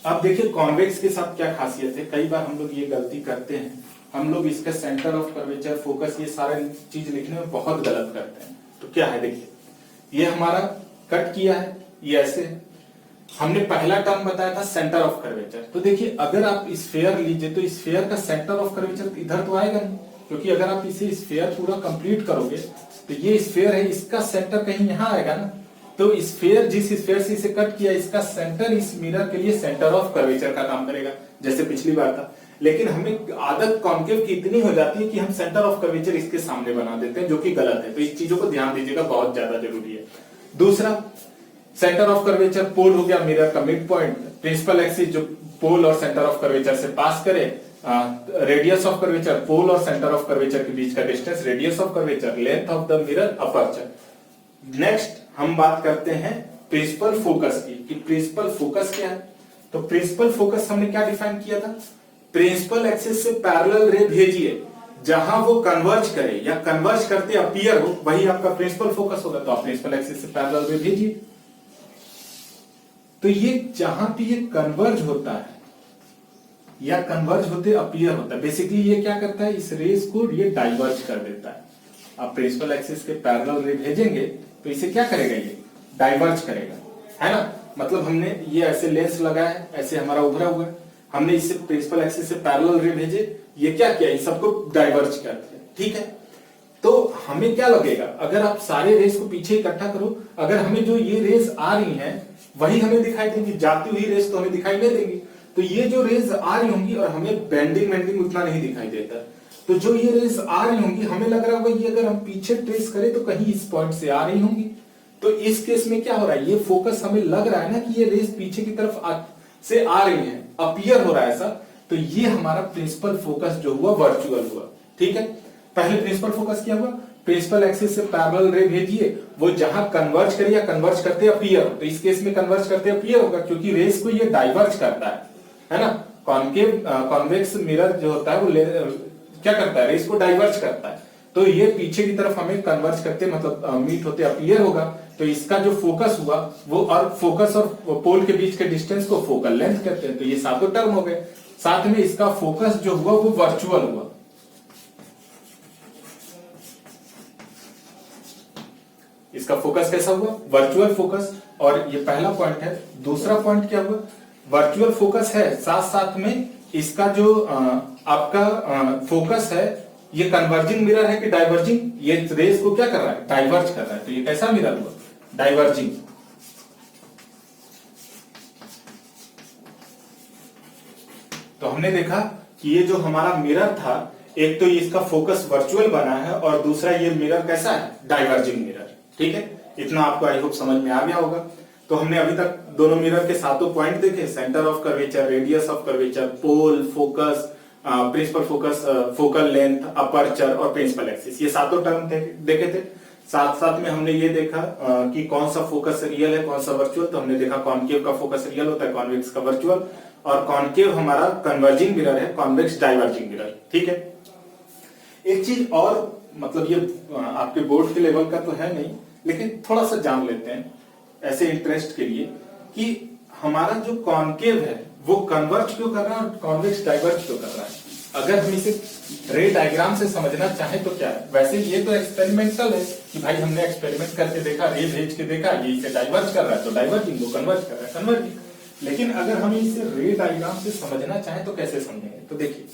अब देखिए कॉन्वेक्स के साथ क्या खासियत है। कई बार हम लोग ये गलती करते हैं, हम लोग इसका सेंटर ऑफ कर्वेचर, फोकस, ये सारे चीज लिखने में बहुत गलत करते हैं। तो क्या है, देखिए ये हमारा कट किया है, ये ऐसे हमने पहला टर्म बताया था सेंटर ऑफ कर्वेचर। तो देखिए अगर आप स्फेयर लीजिए तो स्फेयर का सेंटर ऑफ कर्वेचर इधर तो आएगा नहीं, क्योंकि अगर आप इसे स्फेयर पूरा कंप्लीट करोगे तो ये स्फेयर है, इसका सेंटर कहीं यहां आएगा ना। तो स्फेयर, जिस स्फेयर से इसे कट किया, इसका सेंटर इस मिरर के लिए सेंटर ऑफ कर्वेचर का काम करेगा, जैसे पिछली बार था। लेकिन हमें आदत कॉन्केव की इतनी हो जाती है कि हम सेंटर ऑफ कर्वेचर इसके सामने बना देते हैं, जो कि गलत है। तो इस चीजों को ध्यान दीजिएगा, बहुत ज्यादा जरूरी है। दूसरा, सेंटर ऑफ कर्वेचर पोल हो गया मिरर का मिड पॉइंट, प्रिंसिपल एक्सिस जो पोल और सेंटर ऑफ कर्वेचर से पास करे, रेडियस ऑफ कर्वेचर पोल और सेंटर ऑफ कर्वेचर के बीच का distance, radius of curvature, length of the mirror, aperture. Next हम बात करते हैं प्रिंसिपल फोकस की, कि प्रिंसिपल फोकस क्या है। तो प्रिंसिपल फोकस हमने क्या डिफाइन किया था, प्रिंसिपल एक्सिस से पैरेलल रे भेजिए, जहां वो कन्वर्ज करे या कन्वर्ज करते अपीयर हो, वही आपका प्रिंसिपल फोकस होगा। तो आप प्रिंसिपल एक्सिस से पैरेलल रे भेजिए। तो ये जहां पे ये कन्वर्ज होता है या कन्वर्ज होते अपीयर होता है, बेसिकली ये क्या करता है, इस रेस को ये डाइवर्ज कर देता है। आप प्रिंसिपल एक्सिस के पैरेलल रे भेजेंगे तो इसे क्या करेगा, ये डाइवर्ज करेगा, है ना। मतलब हमने ये ऐसे लेंस लगाया है, ऐसे हमारा उभरा हुआ है, हमने इससे प्रिंसिपल एक्सिस से पैरेलल रे भेजे, ये क्या किया, इन सबको डाइवर्ज कर दिया। ठीक है, तो हमें क्या लगेगा, अगर आप सारे रेस को पीछे इकट्ठा करो, अगर हमें जो ये रेस आ रही है वही हमें दिखाई देंगी, जाती हुई रेस तो हमें दिखाई नहीं देंगी। तो ये जो रेस आ रही होंगी, और हमें बेंडिंग उतना नहीं दिखाई देता, तो जो ये रेस आ रही होंगी हमें लग रहा होगा ये अगर हम पीछे ट्रेस करें तो कहीं इस पॉइंट से आ रही होंगी। तो इस केस में क्या हो रहा है, ये फोकस हमें लग रहा है ना कि ये रेस पीछे की तरफ से आ रही है, अपीयर हो रहा है ऐसा। तो ये हमारा प्रिंसिपल फोकस जो हुआ वर्चुअल हुआ। ठीक है, पहले प्रिंसिपल फोकस क्या हुआ, प्रिंसिपल एक्सिस से पैरेलल रे भेजिए, वो जहां कन्वर्ज करे या कन्वर्ज करते अपीयर हो। तो इस केस में कन्वर्ज करते अपीयर होगा, क्योंकि रेस को ये डाइवर्ज करता है ना। कॉन्केव कॉन्वेक्स मिरर जो होता है वो क्या करता है, रेस को डाइवर्ज करता है। तो ये पीछे की तरफ हमें कन्वर्ज करते, मतलब मीट होते अपीयर होगा, तो इसका जो फोकस हुआ वो, और फोकस और पोल के बीच के डिस्टेंस को फोकल लेंथ कहते हैं। तो ये सातों टर्म हो गए। साथ में इसका फोकस जो हुआ वो वर्चुअल हुआ। इसका फोकस कैसा हुआ? Virtual focus. और ये पहला पॉइंट है। दूसरा पॉइंट क्या हुआ? वर्चुअल फोकस है, साथ साथ में इसका जो आपका फोकस है ये कन्वर्जिंग मिरर है कि डाइवर्जिंग? ये रेस को क्या कर रहा है? डाइवर्ज कर रहा है। तो ये कैसा मिरर हुआ? डाइवर्जिंग। तो हमने देखा कि ये जो हमारा मिरर था, एक तो इसका फोकस वर्चुअल बना है और दूसरा ये मिरर कैसा है? Diverging mirror. ठीक है, इतना आपको आई होप समझ में आ गया होगा। तो हमने अभी तक दोनों मिरर के सातों पॉइंट देखे, centre of curvature, radius of curvature, pole, focus, principal focus, focal length, aperture और प्रिंसिपल एक्सिस, ये सातों टर्म देखे थे। साथ साथ में हमने ये देखा कि कौन सा फोकस रियल है, कौन सा वर्चुअल। तो हमने देखा कॉनकेव का फोकस रियल होता है, कॉन्वेक्स का वर्चुअल, और कॉनकेव हमारा कन्वर्जिंग मिरर है, कॉन्वेक्स डाइवर्जिंग मिरर। ठीक है, एक चीज और, मतलब ये आपके बोर्ड के लेवल का तो है नहीं, लेकिन थोड़ा सा जान लेते हैं ऐसे इंटरेस्ट के लिए कि हमारा जो कॉनकेव है वो कन्वर्ज क्यों कर रहा है और कॉन्वेक्स डाइवर्ज क्यों कर रहा है। अगर हम इसे रे डायग्राम से समझना चाहें तो क्या है? वैसे ये तो एक्सपेरिमेंटल है कि भाई हमने एक्सपेरिमेंट करके देखा, रे भेज के देखा, ये इसे डाइवर्ज कर रहा है तो डाइवर्जिंग, वो कन्वर्ज कर रहा है कन्वर्जिंग। लेकिन अगर हम इसे रे डायग्राम से समझना चाहें तो कैसे समझेंगे? तो देखिए,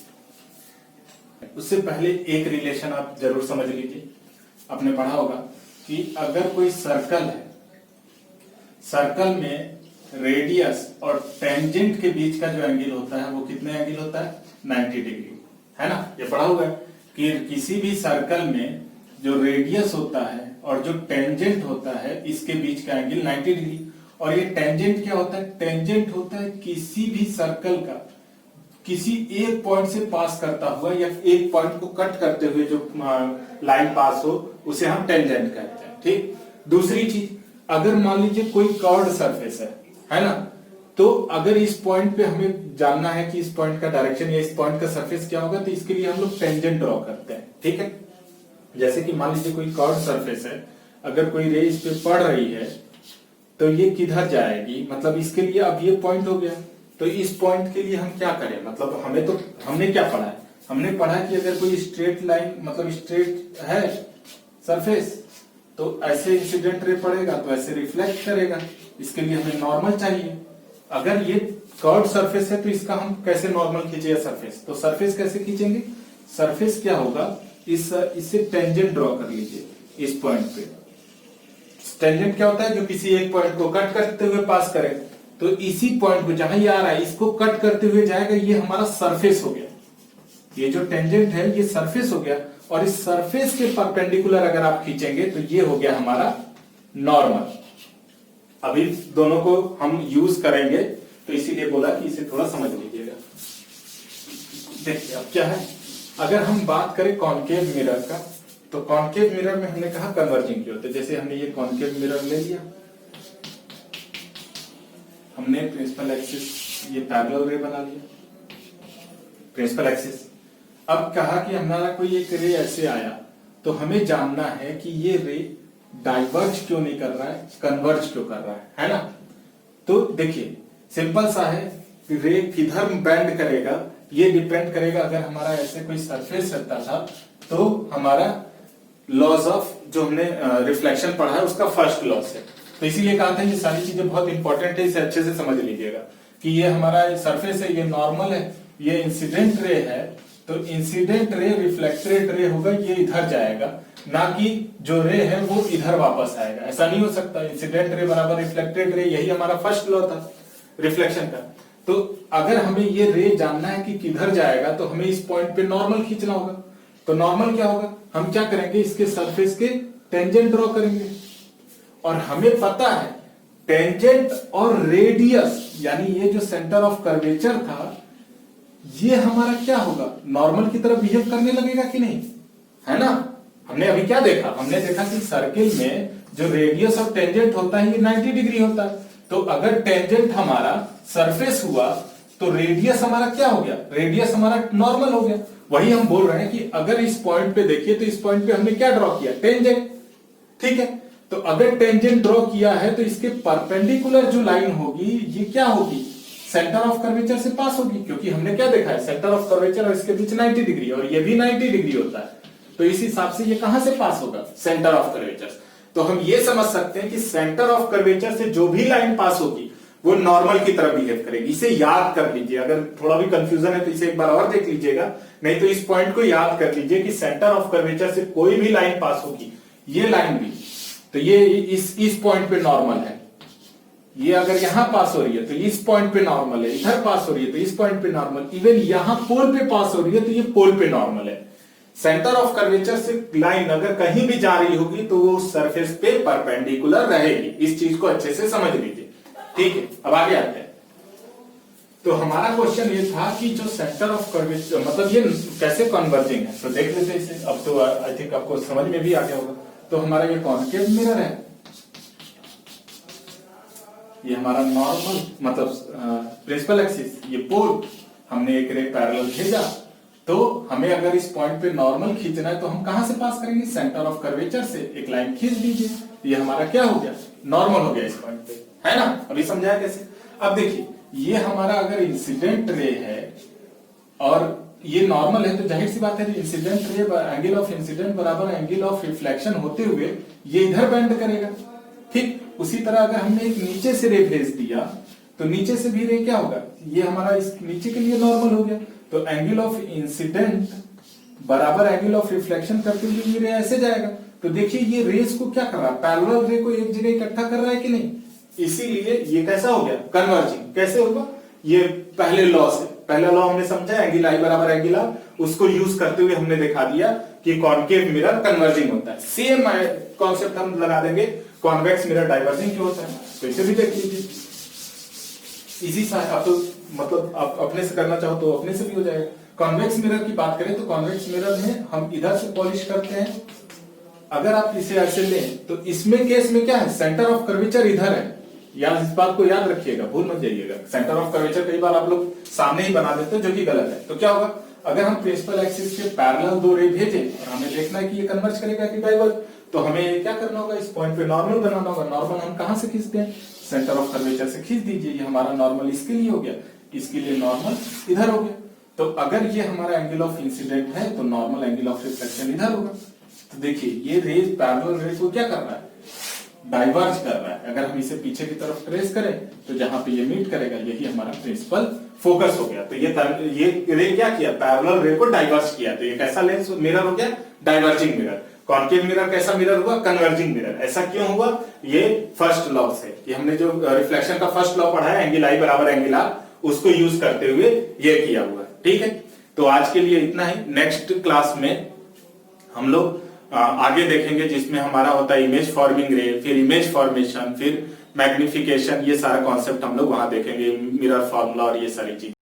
उससे पहले एक रिलेशन आप जरूर समझ लीजिए। आपने पढ़ा होगा कि अगर कोई सर्कल है, सर्कल में रेडियस और टेंजेंट के बीच का जो एंगल होता है वो कितने एंगल होता है? 90 डिग्री, है ना? ये पढ़ा हुआ है कि किसी भी सर्कल में जो रेडियस होता है और जो टेंजेंट होता है इसके बीच का एंगल 90 डिग्री। और ये टेंजेंट क्या होता है? टेंजेंट होता है किसी भी सर्कल का किसी एक पॉइंट से पास करता हुआ या एक पॉइंट को कट करते हुए जो लाइन पास हो उसे हम टेंजेंट कहते हैं। ठीक। दूसरी चीज, अगर मान लीजिए कोई कर्व्ड सरफेस है ना, तो अगर इस पॉइंट पे हमें जानना है कि इस पॉइंट का डायरेक्शन या इस पॉइंट का सरफेस क्या होगा, तो इसके लिए हम लोग टेंजेंट ड्रॉ करते हैं। ठीक है, जैसे कि मान लीजिए कोई कर्व्ड सरफेस है, अगर कोई रे इस पे पड़ रही है तो ये किधर जाएगी, मतलब इसके लिए अब ये पॉइंट हो गया। तो इस पॉइंट के लिए हम क्या करें, मतलब हमने क्या पढ़ा है? हमने पढ़ा कि अगर कोई स्ट्रेट लाइन, मतलब स्ट्रेट है सरफेस, तो ऐसे इंसिडेंट रे पड़ेगा तो ऐसे रिफ्लेक्ट करेगा। इसके लिए हमें नॉर्मल चाहिए। अगर ये कर्व्ड सरफेस है तो इसका हम कैसे नॉर्मल खींचे सरफेस? तो सरफेस कैसे खींचेंगे? सरफेस क्या होगा, इससे टेंजेंट ड्रॉ कर लीजिए इस पॉइंट पे। टेंजेंट क्या होता है? जो किसी एक पॉइंट को कट करते हुए पास करे। तो इसी पॉइंट को जहां ये आ रहा है इसको कट करते हुए जाएगा, ये हमारा सरफेस हो गया। ये जो टेंजेंट है ये सरफेस हो गया, और इस सरफेस के परपेंडिकुलर अगर आप खींचेंगे तो ये हो गया हमारा नॉर्मल। अभी दोनों को हम यूज करेंगे तो इसीलिए बोला कि इसे थोड़ा समझ लीजिएगा। देखिए अब क्या है, अगर हम बात करें कॉनकेव मिरर का, तो कॉनकेव मिरर में हमने कहा कन्वर्जिंग की होती है। जैसे हमने ये कॉनकेव मिरर ले लिया, हमने प्रिंसिपल एक्सिस ये पैरेलल रे बना लिया, प्रिंसिपल एक्सिस। अब कहा कि हमारा कोई एक रे ऐसे आया, तो हमें जानना है कि ये रे डाइवर्ज क्यों नहीं कर रहा है, कन्वर्ज क्यों कर रहा है ना? तो देखिए सिंपल सा है, रे किधर बेंड करेगा ये डिपेंड करेगा। अगर हमारा ऐसे कोई सरफेस रहता था तो हमारा लॉज ऑफ जो हमने रिफ्लेक्शन पढ़ा है उसका फर्स्ट लॉस है। तो इसीलिए कहा था ये सारी चीजें बहुत इंपॉर्टेंट है, इसे अच्छे से समझ लीजिएगा कि ये हमारा सरफेस है, ये नॉर्मल है, ये इंसिडेंट रे है। तो इंसिडेंट रे रिफ्लेक्टेड रे होगा, ये इधर जाएगा, ना कि जो रे है वो इधर वापस आएगा। ऐसा नहीं हो सकता। इंसिडेंट रे बराबर रिफ्लेक्टेड रे, यही हमारा फर्स्ट लॉ था रिफ्लेक्शन का। तो अगर हमें ये रे जानना है कि किधर जाएगा तो हमें इस पॉइंट पे नॉर्मल खींचना होगा। तो नॉर्मल क्या होगा, हम क्या करेंगे, इसके सरफेस के टेंजेंट ड्रॉ करेंगे। और हमें पता है टेंजेंट और रेडियस, यानी ये जो सेंटर ऑफ कर्वेचर था, ये हमारा क्या होगा, नॉर्मल की तरफ बिहेव करने लगेगा कि नहीं, है ना? हमने अभी क्या देखा, हमने देखा कि सर्किल में जो रेडियस और टेंजेंट होता है ये 90 डिग्री होता है। तो अगर टेंजेंट हमारा सरफेस हुआ तो रेडियस हमारा क्या हो गया, रेडियस हमारा नॉर्मल हो गया। वही हम बोल रहे हैं कि अगर इस पॉइंट पे देखिए तो इस पॉइंट पे हमने क्या ड्रॉ किया, टेंजेंट। ठीक है, तो अगर टेंजेंट ड्रॉ किया है तो इसके परपेंडिकुलर जो लाइन होगी ये क्या होगी, सेंटर ऑफ कर्वेचर से पास होगी, क्योंकि हमने क्या देखा है, सेंटर ऑफ कर्वेचर और इसके बीच 90 डिग्री और ये भी 90 डिग्री होता है, तो इस हिसाब से ये कहां से पास होगा, सेंटर ऑफ कर्वेचर। तो हम ये समझ सकते हैं कि सेंटर ऑफ कर्वेचर से जो भी लाइन पास होगी वो नॉर्मल की तरह बिहेव करेगी। इसे याद कर लीजिए, अगर थोड़ा भी कंफ्यूजन है तो इसे एक बार और देख लीजिएगा, नहीं तो इस पॉइंट को याद कर लीजिए कि सेंटर ऑफ कर्वेचर से कोई भी लाइन पास होगी, ये लाइन भी, तो ये इस पॉइंट पे नॉर्मल है, ये अगर यहां पास हो रही है तो इस पॉइंट पे नॉर्मल है, इधर पास हो रही है तो इस पॉइंट पे नॉर्मल, इवन यहां पोल पे पास हो रही है तो ये पोल पे नॉर्मल है। सेंटर ऑफ कर्वेचर से लाइन अगर कहीं भी जा रही होगी तो वो सरफेस पे परपेंडिकुलर रहेगी। इस चीज को अच्छे से समझ लीजिए, ठीक है। अब आगे आते हैं। तो हमारा क्वेश्चन ये था कि जो सेंटर ऑफ कर्वेचर मतलब ये कैसे कन्वर्जिंग है, तो देख लेते हैं इसे। अब तो आई थिंक आपको समझ में भी आ गया होगा। तो हमारा ये कॉन्केव मिरर है, ये हमारा नॉर्मल मतलब प्रिंसिपल एक्सिस, ये पोल, हमने एक रे पैरेलल भेजा, तो हमें अगर इस पॉइंट पे नॉर्मल खींचना है तो हम कहां से पास करेंगे, सेंटर ऑफ कर्वेचर से एक लाइन खींच दीजिए, ये हमारा क्या हो गया, नॉर्मल हो गया इस पॉइंट पे, है ना। अभी समझाया कैसे। अब देखिए ये हमारा अगर इंसिडेंट रे है और ये नॉर्मल है तो जाहिर सी बात है incident ray angle of incident बराबर एंगल ऑफ रिफ्लेक्शन होते हुए ये इधर बेंड करेगा, ठीक। उसी तरह अगर हमने एक नीचे से रे भेज दिया तो नीचे से भी रे क्या होगा, ये हमारा इस नीचे के लिए नॉर्मल हो गया, तो एंगल ऑफ इंसिडेंट बराबर एंगल ऑफ रिफ्लेक्शन करते हुए ये रे ऐसे जाएगा। तो देखिए ये रेस को क्या कर रहा है, पैरेलल रे को एक जगह इकट्ठा कर रहा है कि नहीं, इसीलिए ये कैसा हो गया, कन्वर्जिंग। कैसे होगा, ये पहले लॉ से, पहला लॉ हमने समझा एंगल आई बराबर एंगल आर, उसको यूज करते हुए हमने दिखा दिया कि कॉनकेव मिरर कन्वर्जिंग होता है। सेम कॉन्सेप्ट हम लगा देंगे कॉन्वेक्स मिरर डाइवर्जिंग क्यों होता है, तो इसे भी देख लीजिए। इजी सा आप तो मतलब आप अपने से करना चाहो तो अपने से भी हो जाएगा। कॉन्वेक्स मिरर की बात करें तो कॉन्वेक्स मिरर में हम इधर से पॉलिश करते हैं, अगर आप इसे ऐसे लें तो इसमें केस में क्या है, सेंटर ऑफ कर्वेचर इधर है, या इस बात को याद रखिएगा, भूल मत जाइएगा। सेंटर ऑफ कर्वेचर कई बार आप लोग सामने ही बना देते हैं जो कि गलत है। तो क्या होगा, अगर हम प्रिंसिपल एक्सिस के पैरेलल दो रे भेजें और हमें देखना है कि ये कन्वर्ज करेगा कि डाइवर्ज, तो हमें क्या करना होगा, इस पॉइंट पे नॉर्मल बनाना होगा। नॉर्मल हम कहां से खींचते हैं, सेंटर ऑफ कर्वेचर से खींच दीजिए, ये हमारा नॉर्मल इसके लिए हो गया, इसके लिए नॉर्मल इधर हो गया। तो अगर ये हमारा एंगल ऑफ इंसिडेंट है तो नॉर्मल एंगल ऑफ रिफ्लेक्शन इधर होगा। तो देखिए ये रेज पैरेलल रे को क्या कर रहा है, डाइवर्ज कर रहा है। अगर हम इसे पीछे की तरफ ट्रेस करें तो जहां पे ये मीट करेगा यही हमारा प्रिंसिपल फोकस हो गया। तो ये रे क्या किया, पैरेलल रे को डाइवर्ज किया, तो ये कैसा लेंस मिरर हो गया, डाइवर्जिंग मिरर। कॉनकेव मिरर कैसा मिरर हुआ, कन्वर्जिंग मिरर। ऐसा क्यों हुआ, ये फर्स्ट लॉ से, ये हमने जो रिफ्लेक्शन का फर्स्ट लॉ पढ़ा है एंगल आई बराबर एंगल आर, उसको यूज करते हुए ये किया हुआ, ठीक है। तो आज के लिए इतना ही। नेक्स्ट क्लास में हम लोग आगे देखेंगे जिसमें हमारा होता है इमेज फॉर्मिंग रे, फिर इमेज फॉर्मेशन, फिर मैग्निफिकेशन, ये सारा कॉन्सेप्ट हम लोग वहां देखेंगे, मिरर फॉर्मूला और ये सारी चीज।